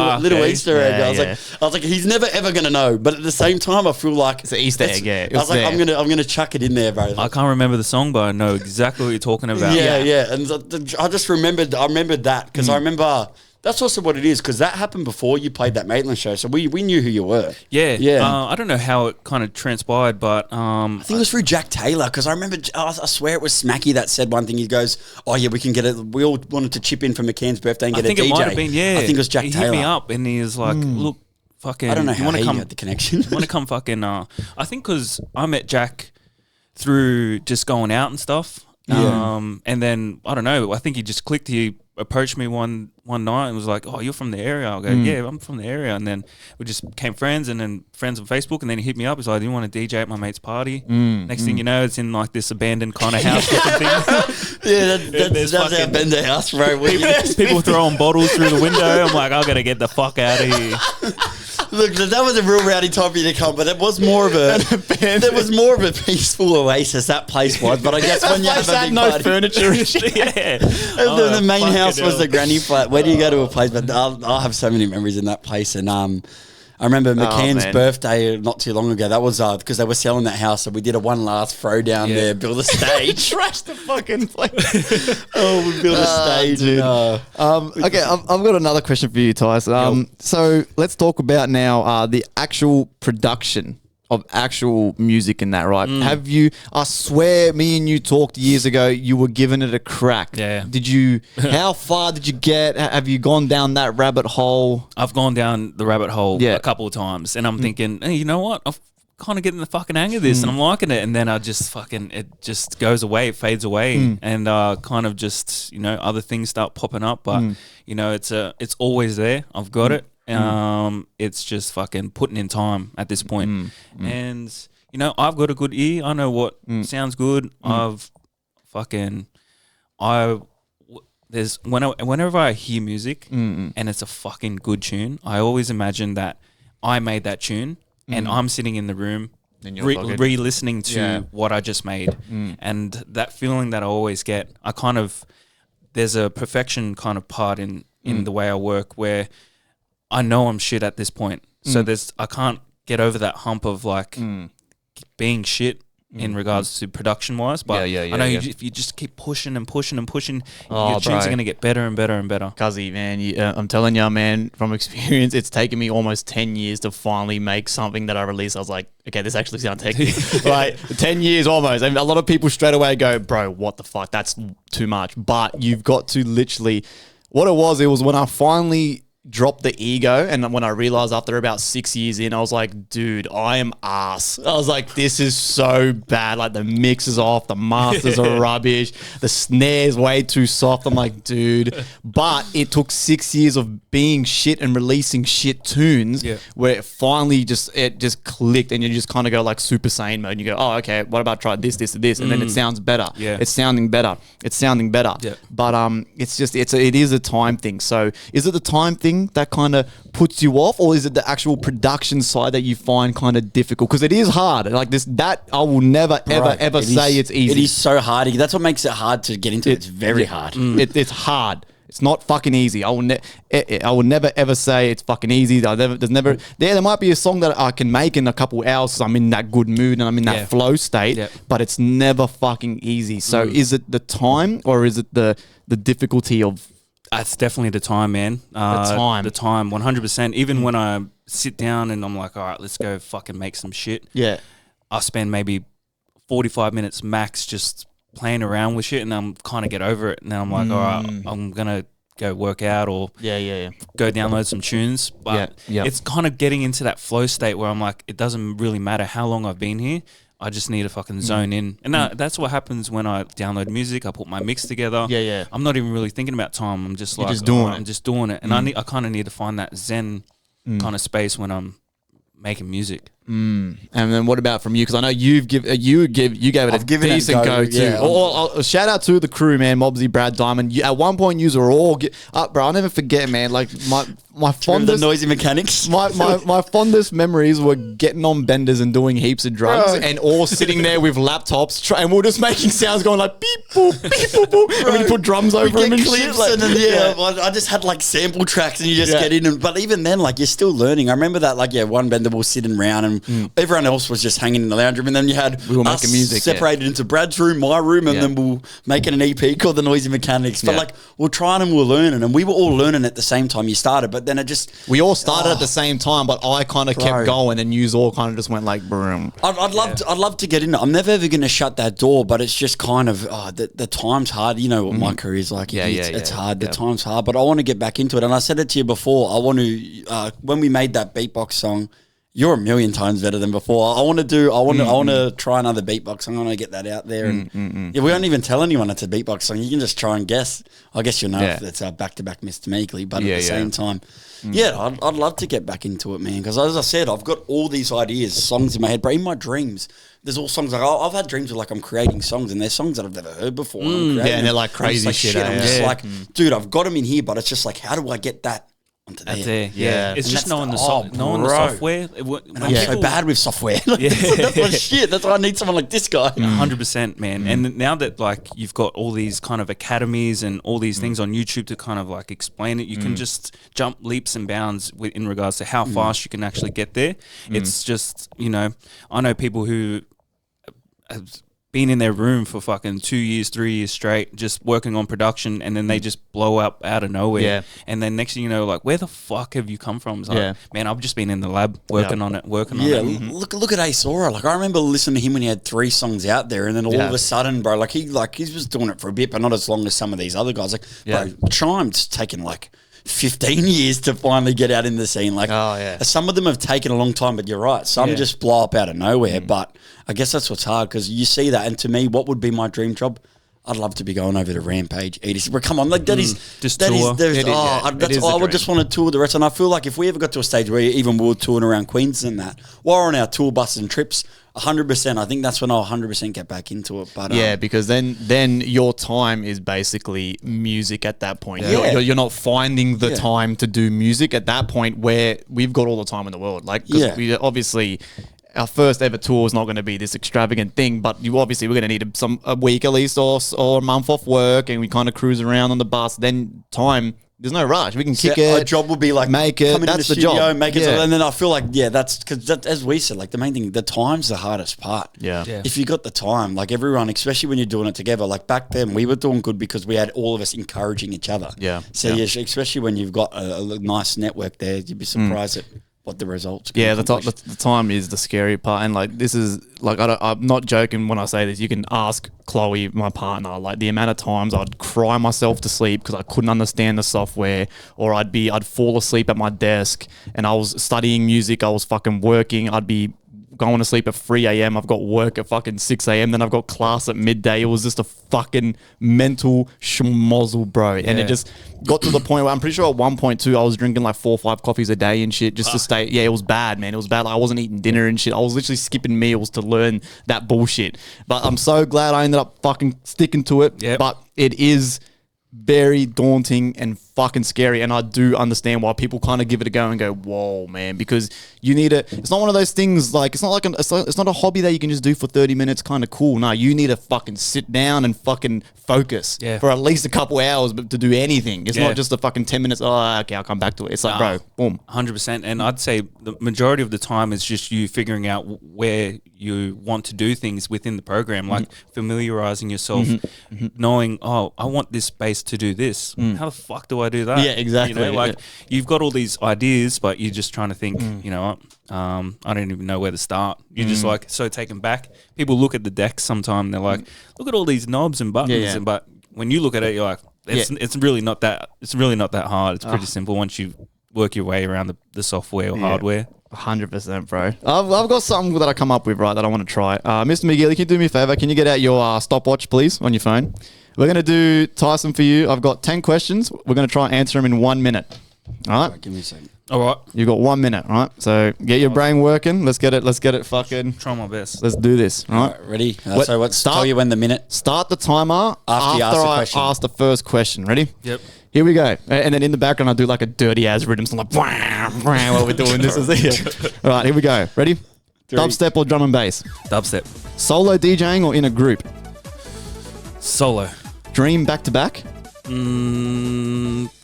Easter egg. I was like, he's never ever going to know. But at the same time, I feel like it's an Easter egg. Yeah, I was like, I'm gonna chuck it in there, bro. I can't remember the song, but I know exactly what you're talking about. Yeah. And I just remembered that because I remember that's also what it is, because that happened before you played that Maitland show, so we knew who you were. Yeah. I don't know how it kind of transpired, but I think it was through Jack Taylor, because I remember I swear it was Smacky that said one thing. He goes, "Oh yeah, we can get it." We all wanted to chip in for McCann's birthday and get a DJ. I think it might have been. I think it was Jack Taylor. He hit me up and he was like, "Look, fucking, I don't know how you had the connection. You want to come fucking? I think because I met Jack through just going out and stuff. And then I don't know. I think he just clicked. He approached me one night and was like, "Oh, you're from the area?" I'll go, "Yeah, I'm from the area." And then we just became friends, and then friends on Facebook. And then he hit me up. He's like, "Do you want to DJ at my mate's party?" Next thing you know, it's in like this abandoned kind of house looking thing. That's our Bender house, bro. People throwing bottles through the window. I'm like, I gotta get the fuck out of here. Look, that was a real rowdy time for you to come, but it was more of a peaceful oasis. That place was, but I guess when you have a big party, furniture. The main house was the granny flat. Where do you go to a place? But I'll have so many memories in that place. And I remember McCann's birthday not too long ago. That was because they were selling that house, so we did a one last throw down there, build a stage, trash the fucking place. We built a stage, dude. Okay, I've got another question for you, Tyson. So let's talk about now the actual production of actual music in that, right? Have you, I swear me and you talked years ago, you were giving it a crack. Yeah. Did you, how far did you get? Have you gone down that rabbit hole? I've gone down the rabbit hole a couple of times and I'm thinking, hey, you know what? I'm kind of getting the fucking hang of this and I'm liking it. And then I just it just goes away, it fades away and kind of just, other things start popping up. But, it's always there. I've got it. It's just fucking putting in time at this point. And I've got a good ear. I know what sounds good. Whenever I hear music and it's a fucking good tune, I always imagine that I made that tune and I'm sitting in the room re-listening to what I just made. And that feeling that I always get, there's a perfection kind of part in in the way I work where I know I'm shit at this point. So I can't get over that hump of like being shit in regards to production wise. But I know if you just keep pushing and pushing and pushing, your tunes are going to get better and better and better. Cuzzy, man, I'm telling you, man, from experience, it's taken me almost 10 years to finally make something that I released. I was like, okay, this actually sounds hectic. Like 10 years almost. And a lot of people straight away go, bro, what the fuck? That's too much. But you've got to literally, what it was when I finally dropped the ego, and when I realized after about 6 years in, I was like, dude, I am ass. I was like, this is so bad. Like the mix is off, the masters are rubbish, the snare's way too soft. I'm like, dude. But it took 6 years of being shit and releasing shit tunes where it finally just clicked, and you just kind of go like Super Saiyan mode. And you go, oh, okay, what about try this, and then it sounds better. Yeah. It's sounding better. Yeah. But it is a time thing. So is it the time thing that kind of puts you off, or is it the actual production side that you find kind of difficult? Because it is hard. Like that I will never ever say it's easy. It is so hard. That's what makes it hard to get into. It's very hard. It's hard. It's not fucking easy. I will never ever say it's fucking easy. There might be a song that I can make in a couple hours because I'm in that good mood and I'm in that flow state, but it's never fucking easy. So is it the time, or is it the difficulty of? It's definitely the time, man. The time, 100%. Even when I sit down and I'm like, all right, let's go fucking make some shit. Yeah. I spend maybe 45 minutes max just playing around with shit, and I'm kind of get over it. And then I'm like, all right, I'm going to go work out or go download some tunes. But it's kind of getting into that flow state where I'm like, it doesn't really matter how long I've been here. I just need to fucking zone in. And that's what happens when I download music. I put my mix together. Yeah. I'm not even really thinking about time. I'm just like, I'm just doing it. And I kind of need to find that zen kind of space when I'm making music. And then what about from you? Because I know you gave it a decent go too. Yeah. Shout out to the crew, man. Mobsy, Brad, Diamond. At one point, you were all bro. I'll never forget, man. Like my fondest the noisy mechanics. My fondest memories were getting on benders and doing heaps of drugs, and all sitting there with laptops, and we're just making sounds going like beep boop, beep boop, boop. And we put drums over them and shit. I just had like sample tracks, and you just get in. But even then, like you're still learning. I remember that, like one bender was sitting around and. Everyone else was just hanging in the lounge room, and then you had we were making music separated into Brad's room, my room, and then we'll make an EP called The Noisy Mechanics. But like we're trying and we're learning, and we were all learning at the same time you started, but then we all started at the same time, but I kind of kept going, and you all kind of just went like boom. I'd love to get in it. I'm never ever going to shut that door, but it's just kind of the time's hard. You know what my career's like. It's hard. The time's hard, but I want to get back into it. And I said it to you before. I want to when we made that beatbox song. You're a million times better than before. I want to try another beatbox song. I want to get that out there. And we don't even tell anyone it's a beatbox song. You can just try and guess. I guess you'll know if it's a back-to-back Mr. Meegley. But at the same time, I'd love to get back into it, man. Because as I said, I've got all these ideas, songs in my head. But in my dreams, there's all songs. Like I've had dreams of like I'm creating songs, and there's songs that I've never heard before. And they're like crazy shit. I'm just like, dude, I've got them in here, but it's just like, how do I get that? It's just knowing the software. I'm so bad with software. That's my shit. That's why I need someone like this guy. 100%, man. And now that like you've got all these kind of academies and all these things on YouTube to kind of like explain it, you can just jump leaps and bounds in regards to how fast you can actually get there. It's just, I know people who have been in their room for fucking 2 years, 3 years straight, just working on production, and then they just blow up out of nowhere. Yeah. And then next thing you know, like, where the fuck have you come from? It's like, man, I've just been in the lab working on it. Look at Ace Aura. Like, I remember listening to him when he had 3 songs out there, and then all of a sudden, bro, he was doing it for a bit, but not as long as some of these other guys. Like, bro, Chime's taken like 15 years to finally get out in the scene. Like, some of them have taken a long time, but you're right. Some just blow up out of nowhere. But I guess that's what's hard, because you see that. And to me, what would be my dream job? I'd love to be going over to Rampage, EDC. But come on, like that is just that tour. I would just want to tour the rest. And I feel like if we ever got to a stage where even we were touring around Queensland, that while we're on our tour buses and trips, 100%. I think that's when I'll 100% get back into it. But because then your time is basically music at that point. You're not finding the time to do music at that point, where we've got all the time in the world. Like, because we obviously. Our first ever tour is not going to be this extravagant thing, but we're going to need a week at least or a month off work, and we kind of cruise around on the bus. Then time There's no rush. We can kick So our it. job will be like make it. come in That's the the studio, job. make it, Yeah. and then I feel like that's because as we said, like the main thing, the time's the hardest part. Yeah. Yeah. If you got the time, like everyone, especially when you're doing it together, like back then we were doing good because we had all of us encouraging each other. Yeah. So Yeah. yeah, especially when you've got a nice network there, you'd be surprised at what the results. can Yeah, the accomplish. time is the scary part, and like this is like I'm not joking when I say this. You can ask Chloe, my partner, like the amount of times I'd cry myself to sleep because I couldn't understand the software, or I'd fall asleep at my desk, and I was studying music, I was fucking working, I'd be going to sleep at 3 a.m. I've got work at fucking 6 a.m. Then I've got class at midday. It was just a fucking mental schmozzle, bro. And Yeah. it just got to the point where I'm pretty sure at 1.2 I was drinking like 4 or 5 coffees a day and shit just to stay. Yeah, it was bad, man. It was bad. Like I wasn't eating dinner and shit. I was literally skipping meals to learn that bullshit. But I'm so glad I ended up fucking sticking to it. Yep. But it is very daunting and fucking scary, and I do understand why people kind of give it a go and go, whoa, man, because you need it. It's not one of those things like it's not a hobby that you can just do for 30 minutes kind of cool. No, you need to fucking sit down and fucking focus for at least a couple hours but to do anything. It's not just a fucking 10 minutes, oh, okay, I'll come back to it. It's like, bro, boom. 100%. And I'd say the majority of the time is just you figuring out where you want to do things within the program, like familiarizing yourself, knowing, oh, I want this base to do this. How the fuck do I do that? Yeah, exactly. You know, like you've got all these ideas, but you're just trying to think, you know what? I don't even know where to start. You're just like so taken back. People look at the decks sometimes, they're like, look at all these knobs and buttons, and but when you look at it, you're like, it's really not that hard. It's pretty simple once you work your way around the software or hardware. 100%, bro. I've got something that I come up with, right, that I want to try. Mr. Meegley, can you do me a favor? Can you get out your stopwatch, please, on your phone? We're going to do, Tyson, for you. I've got 10 questions. We're going to try and answer them in 1 minute. All right? Give me a second. All right, You've got 1 minute, all right? So get your brain working. Let's get it fucking... try my best. Let's do this, all right? All right, ready? What- So let's start- tell you when the minute. Start the timer After you ask the I question. ask the first question. Ready? Yep. Here we go. And then in the background, I do like a dirty ass rhythm. So I'm like, wah, wah, while we're doing this. All right, here we go. Ready? Dubstep or drum and bass? Dubstep. Solo DJing or in a group? Solo. Dream back to back?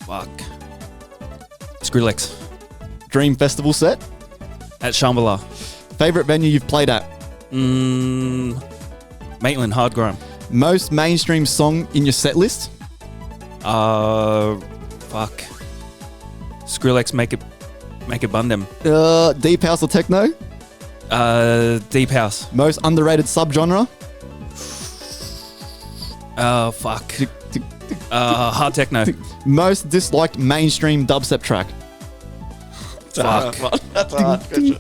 Fuck. Skrillex. Dream festival set? At Shambhala. Favorite venue you've played at? Maitland Hardgrime. Most mainstream song in your set list? Fuck. Skrillex, make it bundem. Deep house or techno? Deep house. Most underrated subgenre? Fuck. Hard techno. Most disliked mainstream dubstep track? Fuck. That's a hard question.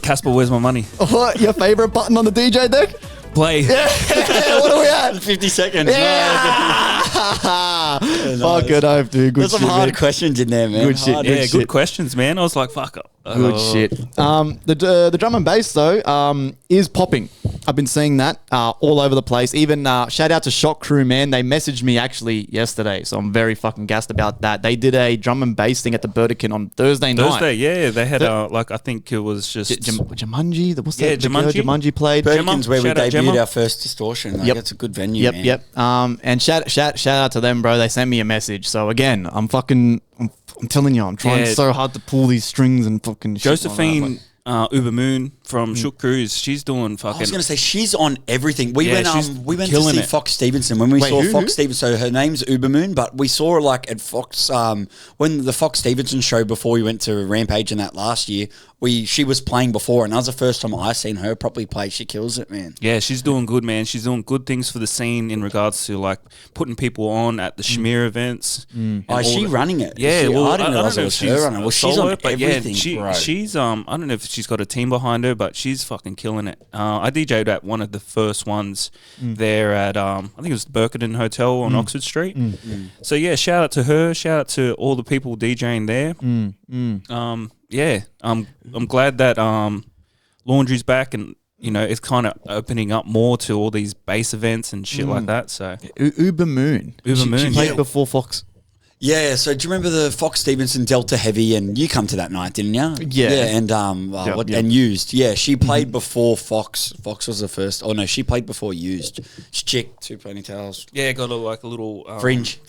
Casper, where's my money? What? Your favorite button on the DJ deck? Play. What are we at? 50 seconds. Yeah! Fuck it off, dude. Good There's some shit, hard man. questions in there, man. Good shit. Hard. Good Yeah, shit. good questions, man. I was like, fuck. Good shit. The drum and bass though is popping. I've been seeing that all over the place. Even shout out to Shock Crew, man. They messaged me actually yesterday, so I'm very fucking gassed about that. They did a drum and bass thing at the Burdekin on Thursday night. Thursday, yeah. They had, like, I think it was just... Jumanji. What's Yeah, that? The girl Jumanji. Jumanji played. Burdekin's where we Shout out debuted Gemma. our first distortion. Like, Yep. That's a good venue, man. Yep. And shout out to them, bro. They sent me a message. So again, I'm telling you, I'm trying Yeah. so hard to pull these strings and fucking shit like that. Josephine Uber Moon from Shook Cruise, she's doing fucking... I was going to say she's on everything. We Yeah, went she's we went to killing see it. Fox Stevenson when we Wait, saw who? Fox Stevenson. So her name's Ubermoon, but we saw her like at Fox when the Fox Stevenson show before we went to Rampage and that last year. She was playing before, and that was the first time I seen her properly play. She kills it, man. Yeah, she's doing good, man. She's doing good things for the scene in regards to like putting people on at the Schmear events. and Oh, is all she the- running it? Yeah, Is she- well, I didn't realize know it if was she's her running. Well, she's solo, on but everything, bro. she's I don't know if she's got a team behind her, but she's fucking killing it. I DJ'd at one of the first ones there at I think it was the Birkenton Hotel on Oxford Street. So yeah, shout out to her. Shout out to all the people DJing there. Yeah, I'm glad that Laundry's back, and you know it's kind of opening up more to all these bass events and shit like that. So Uber Moon. Uber She Moon, played yeah. before Fox. Yeah, so do you remember the Fox Stevenson Delta Heavy, and you come to that night, didn't you? Yeah. and and Used. Yeah, she played before Fox. Fox was the first. Oh no, she played before Used. She's chick, 2 ponytails. Yeah, got a little Fringe.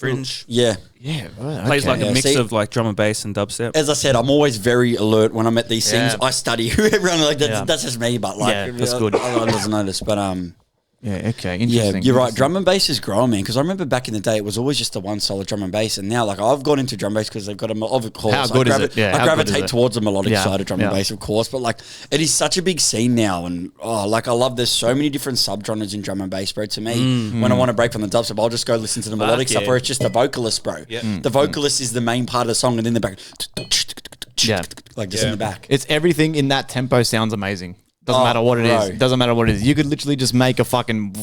Yeah, Yeah, right, plays like Yeah, a mix see- of like drum and bass and dubstep. As I said, I'm always very alert when I'm at these things. Yeah. I study who everyone like. That's, Yeah. that's just me, but like, Yeah, that's good. I doesn't notice, but Yeah, okay, yeah, interesting. you're right. Drum and bass is growing, man. Because I remember back in the day, it was always just the one solid drum and bass, and now like I've got into drum and bass because they've got of course. How good is it? Yeah, I how good is gravitate it? towards the melodic Yeah, side of drum yeah. and bass, of course. But like, it is such a big scene now, and like I love. There's so many different subgenres in drum and bass, bro. To me, when I want to break from the dubstep, I'll just go listen to the melodic stuff yeah. where it's just the vocalist, bro. Yeah. The vocalist is the main part of the song, and then the back, Yeah. like just in the back. It's everything in that tempo sounds amazing. Doesn't Oh, matter what it is. bro. Doesn't matter what it is. You could literally just make a fucking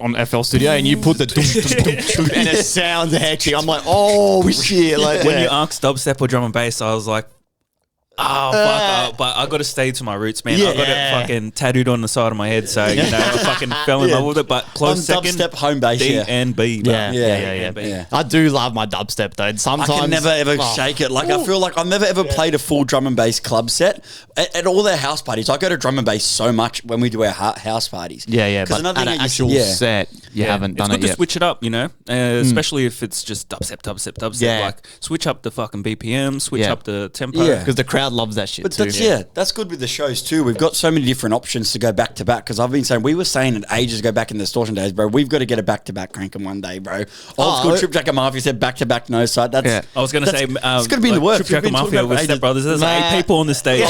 on FL Studio and you put the and it sounds hectic. I'm like, oh shit! Like When you asked dubstep or drum and bass, I was like, oh, fuck. But I got to stay to my roots, man. I got it Yeah. fucking tattooed on the side of my head. So, you know, I fucking fell in love with it. But close On second, dubstep home bass, D yeah. and B. bro. Yeah, yeah. Yeah. I do love my dubstep though. Sometimes I can never ever oh, shake it. Like I feel like I've never ever played a full drum and bass club set at all their house parties. I go to drum and bass so much when we do our house parties. Yeah, 'Cause but another at thing an is- actual set, you haven't It's done good it to yet. switch it up, you know, especially if it's just dubstep. Yeah. Like, switch up the fucking BPM, switch Yeah. up the tempo. Yeah. Because the crowd loves that shit But too. that's good with the shows too. We've got so many different options to go back to back. Because I've been saying, we were saying it ages ago back in the distortion days, bro. We've got to get a back to back cranking one day, bro. Old school Trip Jacker Mafia said back to back no side. That's Yeah. I was going to say, it's going to be in the works. Trip Tracker We've been talking Mafia about with it Step ages. Brothers. There's like Nah. 8 people on the stage.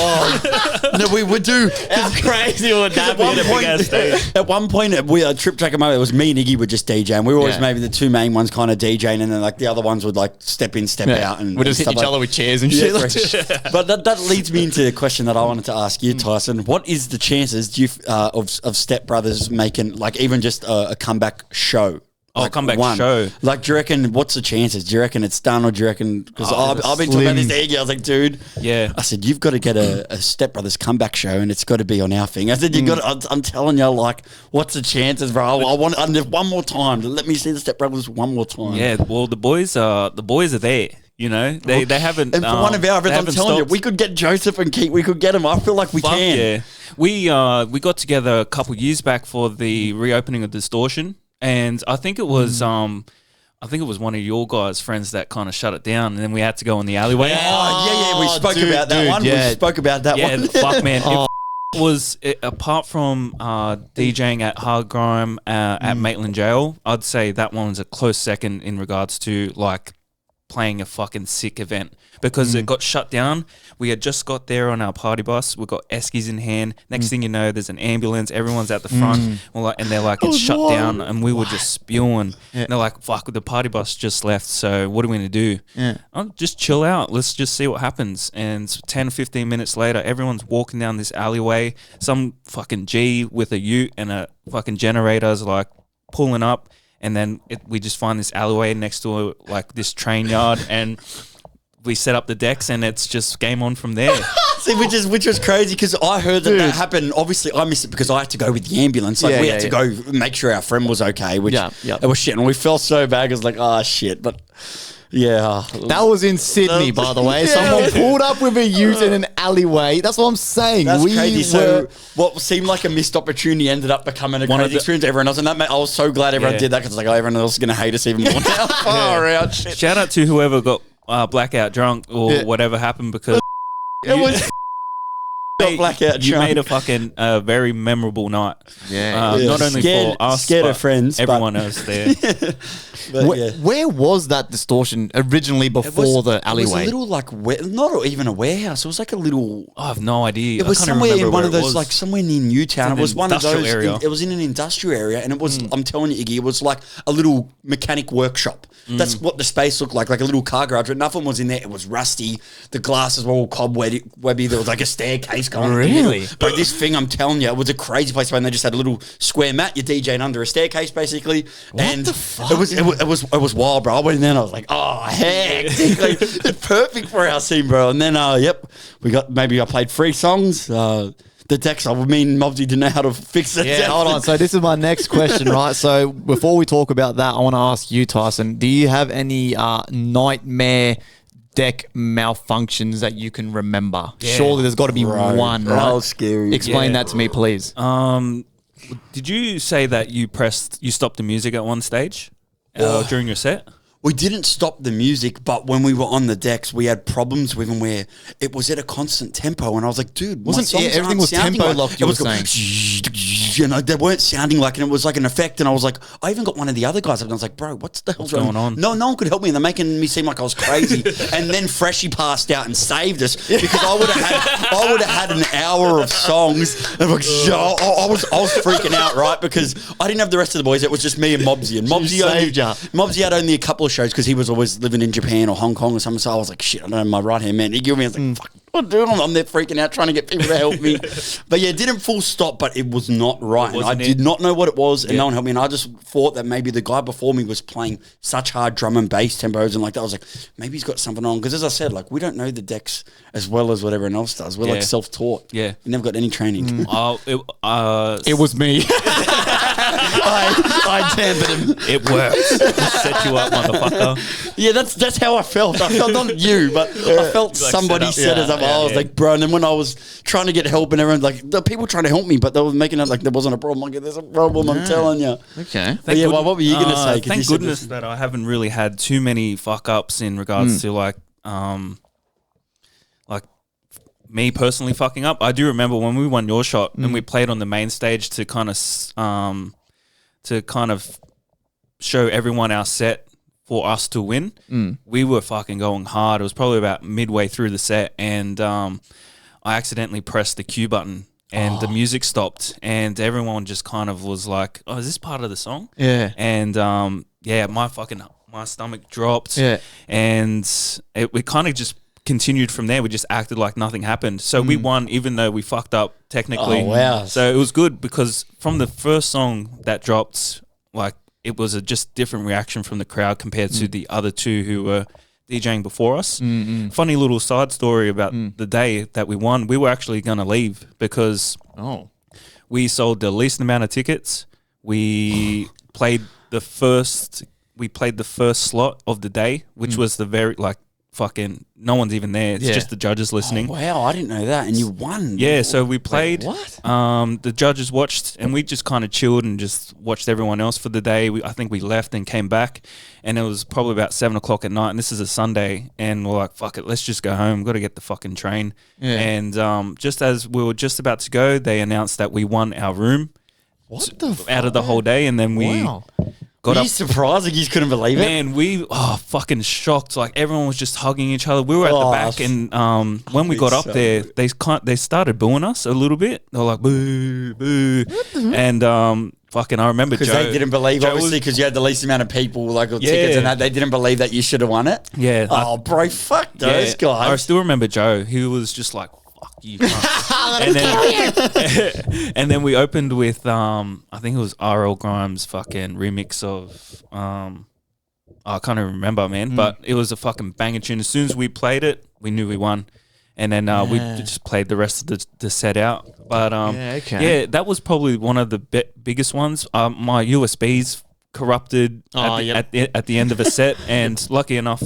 No, we would do. How crazy would that be? At a big ass stage. At one point, we Trip Tracker Mafia, it was me and Iggy would just DJ, and we were always Yeah. maybe the two main ones kind of DJing, and then like the other ones would like step in, step out, and we just hit stuff each like- other with chairs and Yeah, shit. but that leads me into a question that I wanted to ask you, Tyson. What is the chances of Step Brothers making like even just a comeback show? Oh, Like comeback one? show. Like, do you reckon? What's the chances? Do you reckon it's done, or do you reckon? Because I've been talking about this to Iggy. I was like, dude, Yeah. I said you've got to get a Step Brothers comeback show, and it's got to be on our thing. I said you got. I'm telling you, like, what's the chances, bro? I want one more time. Let me see the Step Brothers one more time. Yeah, well, the boys are there. You know, they haven't. And for one of our they events, I'm haven't telling you, stopped. we could get Joseph and Keith. We could get them. I feel like we Fuck can. yeah. We got together a couple years back for the reopening of Distortion, and I think it was one of your guys' friends that kind of shut it down, and then we had to go in the alleyway. Oh, yeah. We spoke dude, about that dude, one. yeah. We spoke about that Yeah, one. fuck, man. It was apart from DJing at Hard Grime at Maitland Jail, I'd say that one was a close second in regards to like playing a fucking sick event because it got shut down. We had just got there on our party bus. We got eskies in hand. Next thing you know, there's an ambulance. Everyone's at the front. We're like, and they're like, it's shut down. And we were just spewing. And they're like, fuck, the party bus just left. So what are we going to do? Yeah. Oh, just chill out. Let's just see what happens. And 10, 15 minutes later, everyone's walking down this alleyway. Some fucking G with a ute and a fucking generator's like pulling up. And then we just find this alleyway next to like this train yard, and we set up the decks, and it's just game on from there. See, which was crazy because I heard that happened. Obviously, I missed it because I had to go with the ambulance. Like, Yeah, we yeah, had to go make sure our friend was okay, which Yeah. it was shit. And we felt so bad. It was like, oh, shit. But yeah. That was in Sydney, by the way. Someone pulled up with a ute in an alleyway. That's what I'm saying. That's we crazy. were, So what seemed like a missed opportunity ended up becoming a One of crazy the- experience for everyone else. And that I was so glad everyone Yeah. did that because like, oh, everyone else is going to hate us even more now. Far out. Shit. Shout out to whoever got blackout drunk or whatever happened because It was blackout you drunk. made a fucking very memorable night. Yeah. Not only Scared- for us, scared but of friends, but- everyone else there. But, yeah. Where was that distortion originally before the It was alleyway? a little like not even a warehouse. It was like a little. I have no idea. It was I can't somewhere remember in one where of it those, was. like somewhere near Newtown. It's It was an one of those. industrial area. It was in an industrial area, and it was. I'm telling you, Iggy, it was like a little mechanic workshop. That's what the space looked like a little car garage. But nothing was in there. It was rusty. The glasses were all cobwebby. There was like a staircase going. Really? But this thing, I'm telling you, it was a crazy place. And they just had a little square mat. You're DJing under a staircase, basically. And the fuck? it was wild, bro. I went in there and I was like, oh, heck. Like, it's perfect for our scene, bro. And then, we got, maybe I played 3 songs. the decks. I mean, Mobsy didn't know how to fix it. Yeah, hold on. So this is my next question, right? So before we talk about that, I want to ask you, Tyson, do you have any nightmare deck malfunctions that you can remember? Yeah. Surely there's got to be one, right? That was scary. Explain that to me, please. Did you say that you stopped the music at one stage during your set? We didn't stop the music, but when we were on the decks, we had problems with them where it was at a constant tempo, and I was like, "Dude, everything was tempo locked?" You were saying, they weren't sounding like, and it was like an effect. And I was like, I even got one of the other guys up, and I was like, "Bro, what's the hell's going on?" No one could help me, and they're making me seem like I was crazy. And then Freshie passed out and saved us because I would have had an hour of songs. And like, I was freaking out, right? Because I didn't have the rest of the boys. It was just me and Mobsy, and Mobsy had only a couple of shows because he was always living in Japan or Hong Kong or something. So I was like, shit, I don't know my right hand man. He gave me, I was like, fuck, what do I do? I'm there freaking out trying to get people to help me. But yeah, it didn't full stop, but it was not right. And I did not know what it was, and no one helped me. And I just thought that maybe the guy before me was playing such hard drum and bass tempos and like that. I was like, maybe he's got something on. Because as I said, like, we don't know the decks as well as what everyone else does. We're like self-taught. Yeah. We never got any training. It was me. I tampered him. It worked. Set you up, motherfucker. Yeah, that's how I felt. I felt not you, but I felt somebody set us up. I was like, bro. And then when I was trying to get help, and everyone like the people trying to help me, but they were making it like there wasn't a problem. Like, there's a problem. I'm telling you. Okay. But yeah, what were you gonna say? Thank goodness that I haven't really had too many fuck ups in regards to like me personally fucking up. I do remember when we won Your Shot and we played on the main stage to kind of show everyone our set for us to win. We were fucking going hard. It was probably about midway through the set, and I accidentally pressed the cue button, and the music stopped, and everyone just kind of was like, "Oh, is this part of the song?" Yeah. And my stomach dropped. Yeah. And we kind of just continued from there. We just acted like nothing happened. So we won, even though we fucked up technically. Oh, wow. So it was good because from the first song that dropped, like, it was a just different reaction from the crowd compared to the other two who were DJing before us. Funny little side story about the day that we won. We were actually going to leave because we sold the least amount of tickets. We played the first slot of the day, which was the very, like, fucking no one's even there. It's just the judges listening. Oh, wow, I didn't know that. And you won. Yeah, so we played. Wait, what? The judges watched, and we just kind of chilled and just watched everyone else for the day. I think we left and came back, and it was probably about 7 o'clock at night, and this is a Sunday, and we're like, fuck it, let's just go home. We've got to get the fucking train. Yeah. And just as we were just about to go, they announced that we won our room. What the fuck? Out of the whole day, and then we... Were you surprised? Like, you just couldn't believe it? Man, we fucking shocked. Like, everyone was just hugging each other. We were at the back, and when we got up there, they started booing us a little bit. They were like, boo, boo. And fucking, I remember Joe. Because they didn't believe, obviously, because you had the least amount of people, like, tickets and that. They didn't believe that you should have won it. Yeah. Oh, bro, fuck those guys. I still remember Joe. He was just like, fuck you. and then we opened with I think it was RL Grimes' fucking remix of I can't even remember, man, but it was a fucking banger tune. As soon as we played it, we knew we won, and then we just played the rest of the set out. But that was probably one of the biggest ones. My USBs corrupted at the end of a set, and lucky enough,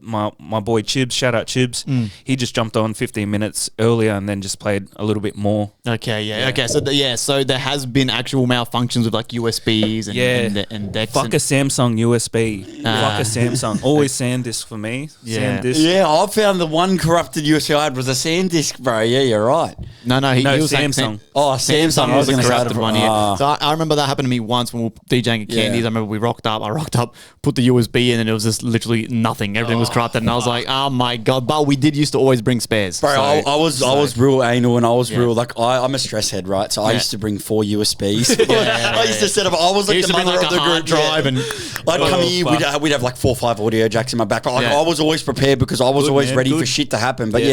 my boy Chibs, shout out Chibs, he just jumped on 15 minutes earlier and then just played a little bit more. Okay, so there has been actual malfunctions with like USBs and decks. Fuck a Samsung USB. Fuck a Samsung. Always SanDisk for me. SanDisk. Yeah, I found the one corrupted USB I had was a SanDisk, bro. Yeah, you're right. No, he was Samsung. Samsung. I was going to say one. Yeah. So I remember that happened to me once when we were DJing at Candies. I remember we rocked up. I rocked up, put the USB in, and it was just literally nothing. Everything was corrupted, and I was like, "Oh my god!" But we did used to always bring spares. Bro, I was real anal, and I was real like I'm a stress head, right? So I used to bring 4 USBs. I used to set up. I was like the mother of the group drive, and I'd come here. We'd have like 4 or 5 audio jacks in my back. But like, I was always prepared because I was always ready for shit to happen. But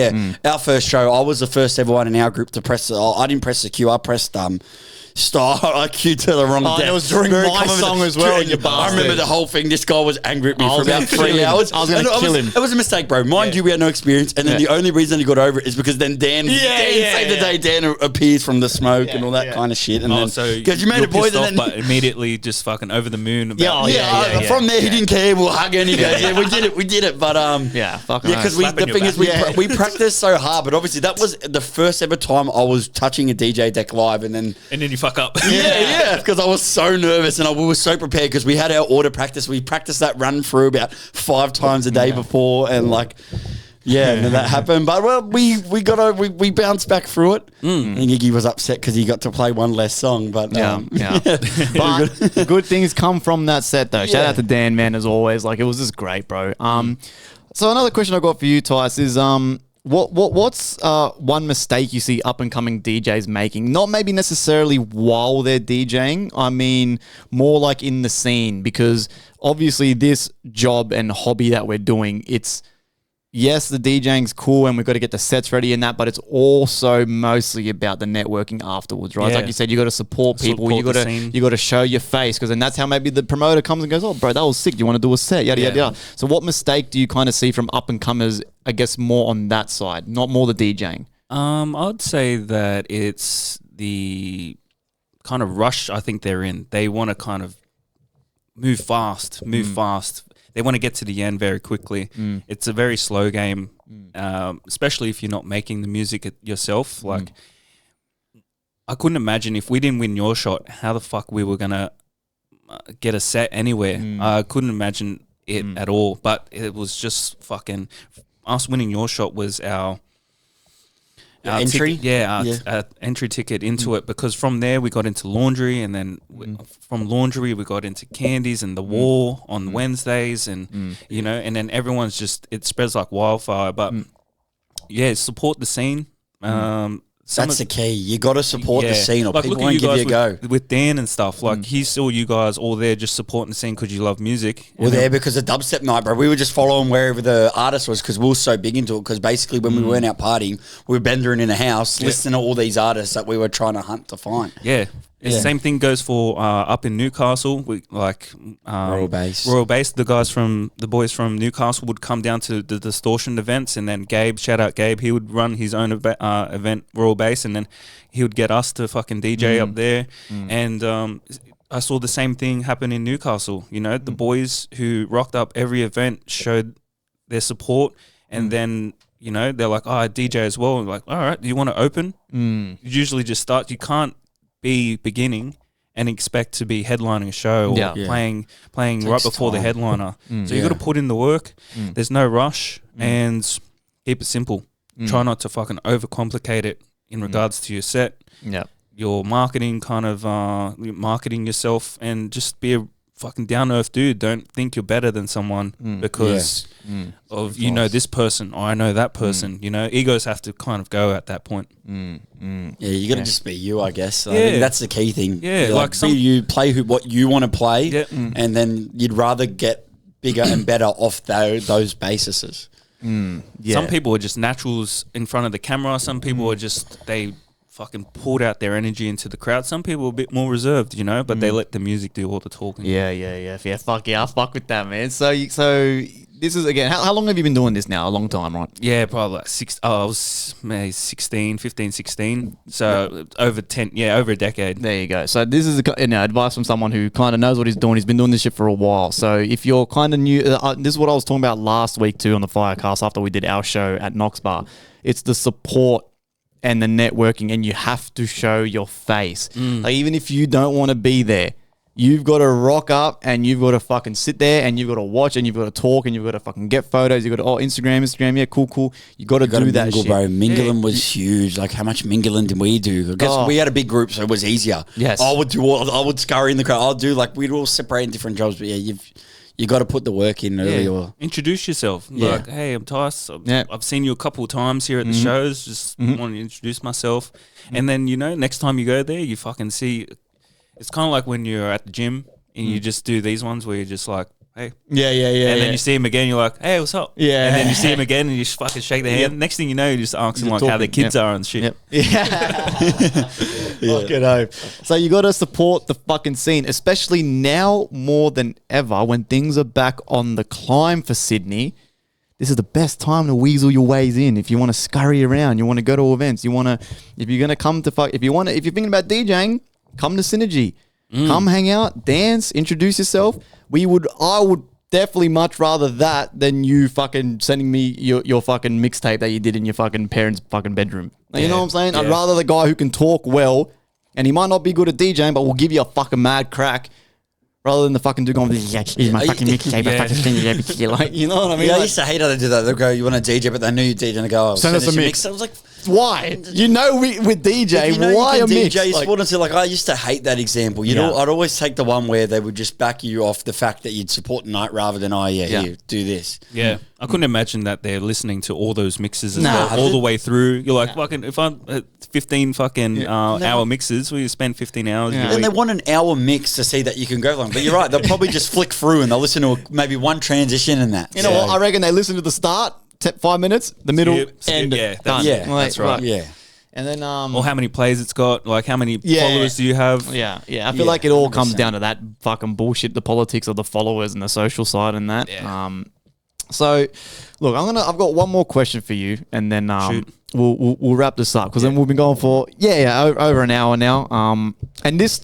our first show, I was the first ever one in our group to press. I didn't press the cue. I pressed stop, I queued to the wrong it was during my song as well, you bastard. I remember the whole thing. This guy was angry at me for was about gonna 3 kill him. hours. I was going to kill him. It was a mistake, bro. Mind you, we had no experience. And then the only reason he got over it is because then Dan saved the day. Dan appears from the smoke and all that kind of shit. And then, because you made it, boys, and then but immediately just fucking over the moon. From there, he didn't care. We'll hug and he goes, "Yeah, we did it." But because the thing is, we practiced so hard. But obviously, that was the first ever time I was touching a DJ deck live, and then you fuck up. because I was so nervous and we were so prepared because we had our order practice. We practiced that run through about 5 times a day before, and like. Yeah, and then that happened. But well, we bounced back through it. And Iggy was upset because he got to play one less song. But but good things come from that set though. Shout out to Dan, man, as always. Like it was just great, bro. So another question I got for you, Tice, is what's one mistake you see up and coming DJs making? Not maybe necessarily while they're DJing. I mean more like in the scene, because obviously this job and hobby that we're doing, it's. Yes, the DJing's cool and we've got to get the sets ready and that, but it's also mostly about the networking afterwards, right? Yeah. Like you said, you got to support people. You got to show your face, because then that's how maybe the promoter comes and goes, "Oh, bro, that was sick. Do you want to do a set?" Yada yada yada. So, what mistake do you kind of see from up and comers? I guess more on that side, not more the DJing. I'd say that it's the kind of rush I think they're in. They want to kind of move fast. They want to get to the end very quickly. It's a very slow game, especially if you're not making the music yourself. Like, I couldn't imagine if we didn't win Your Shot, how the fuck we were going to get a set anywhere. I couldn't imagine it at all. But it was just fucking... Us winning Your Shot was our entry? Our entry ticket into it, because from there we got into laundry, and then from laundry we got into candies and the war on Wednesdays, and you know, and then everyone's just, it spreads like wildfire. But support the scene. That's the key. You got to support the scene, or like, people won't give you a go. With Dan and stuff, like he saw you guys all there just supporting the scene because you love music. We're there because of dubstep night, bro. We were just following wherever the artist was because we were so big into it. Because basically, when we weren't out partying, we were bendering in a house, listening to all these artists that we were trying to hunt to find. Yeah. The same thing goes for up in Newcastle. We like Royal Base. The boys from Newcastle would come down to the Distortion events, and then Gabe, shout out Gabe, he would run his own event, Royal Base, and then he would get us to fucking DJ up there. And I saw the same thing happen in Newcastle. You know, the boys who rocked up every event showed their support, and then, you know, they're like, "Oh, I DJ as well." And like, "All right, do you want to open?" You usually just start. You can't be beginning and expect to be headlining a show or playing right before the headliner. So you got to put in the work. There's no rush, and keep it simple. Try not to fucking overcomplicate it in regards to your set. Your marketing, kind of marketing yourself, and just be a fucking down-to-earth dude. Don't think you're better than someone because of, you know, this person, or I know that person. You know, egos have to kind of go at that point. Yeah, you got to just be you, I guess. I think that's the key thing. Yeah, like be you, play what you want to play, and then you'd rather get bigger and better off those bases. Some people are just naturals in front of the camera. Some people are just, they fucking poured out their energy into the crowd. Some people are a bit more reserved, you know, but they let the music do all the talking. Yeah. Fuck yeah, I fuck with that, man. So this is, again, how long have you been doing this now? A long time, right? Yeah, probably like I was maybe 16. So over a decade. There you go. So this is advice from someone who kind of knows what he's doing. He's been doing this shit for a while. So if you're kind of new, this is what I was talking about last week too on the FireCast after we did our show at Knox Bar. It's the support and the networking, and you have to show your face. Like, even if you don't want to be there, you've got to rock up and you've got to fucking sit there and you've got to watch and you've got to talk and you've got to fucking get photos. You've got to, Instagram, yeah, cool. You got to do that mingle, shit. bro. Mingling was huge. Like, how much mingling did we do? I guess we had a big group, so it was easier. Yes. I would scurry in the crowd. we'd all separate in different jobs, but yeah, you got to put the work in early. Or introduce yourself. Like, hey, I'm Tice. I've seen you a couple of times here at the shows. Just want to introduce myself. And then, you know, next time you go there, you fucking see. It's kind of like when you're at the gym and you just do these ones where you're just like hey. Yeah. And then you see him again, you're like, hey, what's up? Yeah. And then you see him again and you just fucking shake their hand. Next thing you know, you just ask them like how their kids are and shit. Yeah. Fucking hope. So you got to support the fucking scene, especially now more than ever when things are back on the climb for Sydney. This is the best time to weasel your ways in. If you want to scurry around, you want to go to events, if you're gonna come to if you're thinking about DJing, come to Synergy. Come hang out, dance, introduce yourself. I would definitely much rather that than you fucking sending me your fucking mixtape that you did in your fucking parents' fucking bedroom. You know what I'm saying? I'd rather the guy who can talk well, and he might not be good at DJing, but will give you a fucking mad crack. Rather than the fucking dude going, here's my fucking mixtape, like, you know what I mean? Yeah, I Like, used to hate how they do that. They'll go, you want a DJ, but they knew you DJ, and they go, oh, Send us a mix. I was like, why? You know, with DJ, you know why you a can mix? DJ Like, sport until I used to hate that example. You know, I'd always take the one where they would just back you off the fact that you'd support the night rather than here, do this. Yeah, I couldn't imagine that they're listening to all those mixes as Nah. well, all the way through. You're like, fucking, if I'm 15 fucking hour mixes, we spend 15 hours. Yeah. a And they week. want an hour mix to see that you can go long. But you're right, they'll probably just flick through and they'll listen to maybe one transition and that. you know what? I reckon they listen to the start, 5 minutes, the middle, Skip, end. yeah, done. yeah, that's right. Yeah. And then, Or how many plays it's got, like how many followers do you have? Yeah. I feel like it all comes 100%. down to that fucking bullshit, the politics of the followers and the social side and that. Yeah. So, look, I've got one more question for you, and then Shoot. we'll wrap this up because then we've been going for over an hour now. And this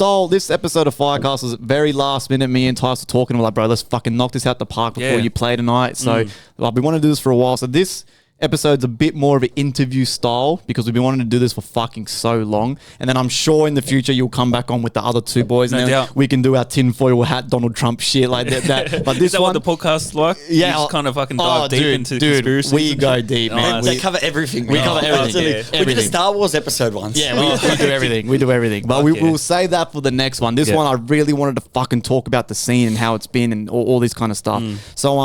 episode of Firecast was very last minute. Me and Tyson were talking, we're like, bro, let's fucking knock this out the park before you play tonight. So I've been wanting to do this for a while. So this episode's a bit more of an interview style because we've been wanting to do this for fucking so long. And then I'm sure in the future you'll come back on with the other two boys. No and then doubt. we can do our tinfoil hat Donald Trump shit like that. But this Is that one, what the podcast's like? Yeah, You just kind of fucking dive deep into conspiracies. we and go shit? deep, man. Nice. They cover everything. We cover everything. Absolutely. Yeah. We did a Everything. Star Wars episode once. Yeah, we do everything. We do everything. But we'll save that for the next one. This one, I really wanted to fucking talk about the scene and how it's been and all this kind of stuff. So,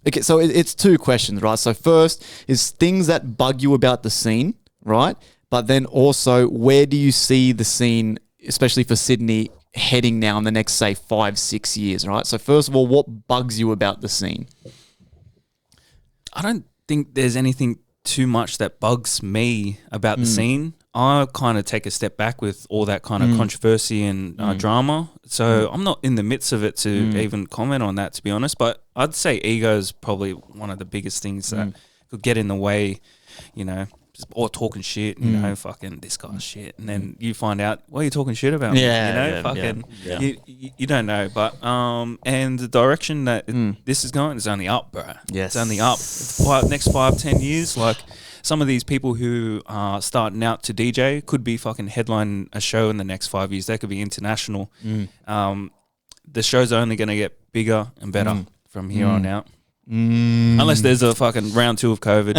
okay, so it's two questions, right? So first is things that bug you about the scene, right? But then also, where do you see the scene, especially for Sydney, heading now in the next, say, 5-6 years, right? So first of all, what bugs you about the scene? I don't think there's anything too much that bugs me about the scene. I kind of take a step back with all that kind of controversy and drama. So I'm not in the midst of it to even comment on that, to be honest. But I'd say ego is probably one of the biggest things that could get in the way, you know, or talking shit, you know, fucking this guy's shit. And then you find out, what are you talking shit about? Yeah, you know, yeah, fucking, yeah. You don't know. But, and the direction that this is going is only up, bro. Yes. It's only up. Next 5-10 years, like, some of these people who are starting out to DJ could be fucking headline a show in the next 5 years. They could be international. The show's only going to get bigger and better from here on out. Unless there's a fucking round 2 of COVID.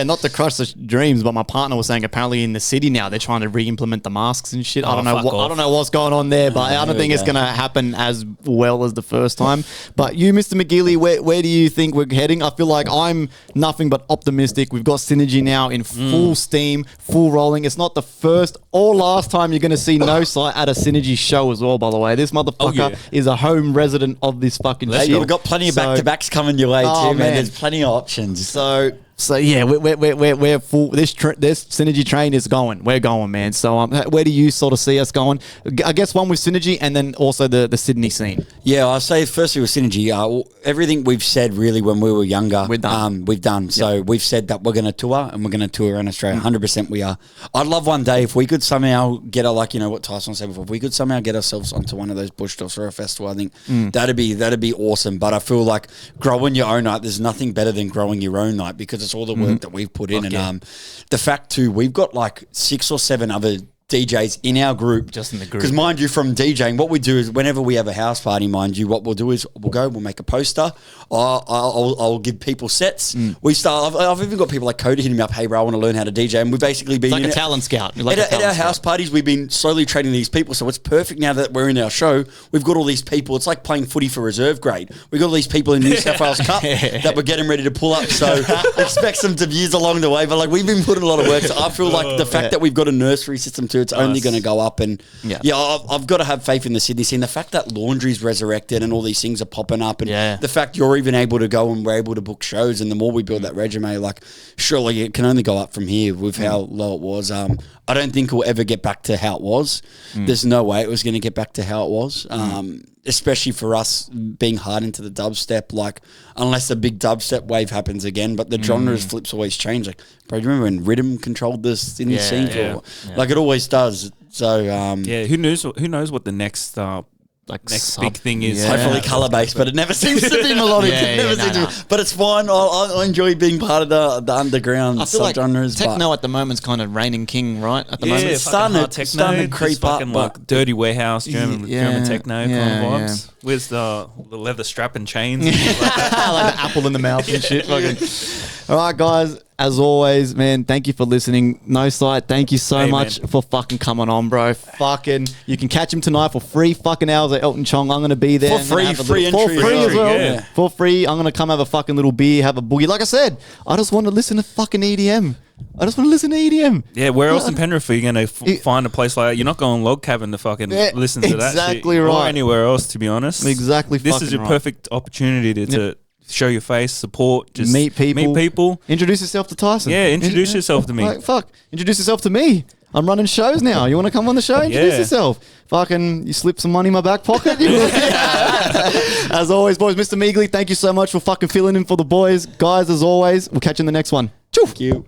Not to crush the dreams, but my partner was saying apparently in the city now they're trying to re-implement the masks and shit. I don't know I don't know what's going on there, but I don't think it's gonna happen as well as the first time. But you, Mr. McGeely, where do you think we're heading? I feel like I'm nothing but optimistic. We've got Synergy now in full steam, full rolling. It's not the first or last time you're gonna see No Sight at a Synergy show as well, by the way. This motherfucker is a home resident of this fucking shit. We've got plenty of back-to-backs coming your way too, man. man. There's plenty of options. So yeah, we're full. This Synergy train is going. We're going, man. So where do you sort of see us going? I guess one with Synergy, and then also the Sydney scene. Yeah, I'll say firstly with Synergy, everything we've said really when we were younger, we've done. So we've said that we're going to tour and we're going to tour around Australia. 100% we are. I'd love one day if we could somehow get like, you know what Tyson said before, if we could somehow get ourselves onto one of those bush tours or a festival, I think that'd be awesome. But I feel like growing your own night, there's nothing better than growing your own night because it's all the work that we've put in. And the fact too, we've got like 6 or 7 other DJs in our group. Just in the group. Because mind you, from DJing, what we do is whenever we have a house party, mind you, what we'll do is we'll make a poster. I'll give people sets. I've even got people like Cody hitting me up, hey bro, I want to learn how to DJ. And we've basically been It's like a talent scout. At our house parties, we've been slowly training these people. So it's perfect now that we're in our show. We've got all these people. It's like playing footy for reserve grade. We've got all these people in New South Wales Cup that we're getting ready to pull up. So expect some debuts along the way. But like we've been putting a lot of work. So I feel like the fact that we've got a nursery system too, to. It's only going to go up. And Yeah. I've got to have faith in the Sydney scene. The fact that laundry's resurrected and all these things are popping up, and the fact you're even able to go and we're able to book shows, and the more we build that resume, like surely it can only go up from here with how low it was. I don't think we'll ever get back to how it was. There's no way it was going to get back to how it was. Especially for us being hard into the dubstep, like unless a big dubstep wave happens again, but the genres flips always change. Like, bro, do you remember when rhythm controlled this in the scene? Like it always does. So who knows what the next next big thing is. Hopefully colour based, but it never seems to be melodic. But it's fine. I enjoy being part of the underground subgenres. Like techno at the moment's kind of reigning king, right? At the moment, it's starting to creep up. Like dirty warehouse, German techno kind of vibes. Where's the leather strap and chains? And like the apple in the mouth and shit. All right, guys. As always, man, thank you for listening. No Sight, thank you so much for fucking coming on, bro. You can catch him tonight for 3 fucking hours at Elton Chong. I'm going to be there. For free entry. For free as well. Yeah. For free. I'm going to come have a fucking little beer, have a boogie. Like I said, I just want to listen to fucking EDM. Yeah, where else in Penrith are you going to find a place like that? You're not going log cabin to fucking listen to that shit. Exactly right. Or anywhere else, to be honest. Exactly. This is your perfect opportunity to show your face, support, just meet people. Introduce yourself to Tyson. Yeah, introduce yourself to me. Like, introduce yourself to me. I'm running shows now. You want to come on the show? Introduce yourself. Fucking, you slip some money in my back pocket. As always, boys, Mr. Meegley, thank you so much for fucking filling in for the boys. Guys, as always, we'll catch you in the next one. Thank you.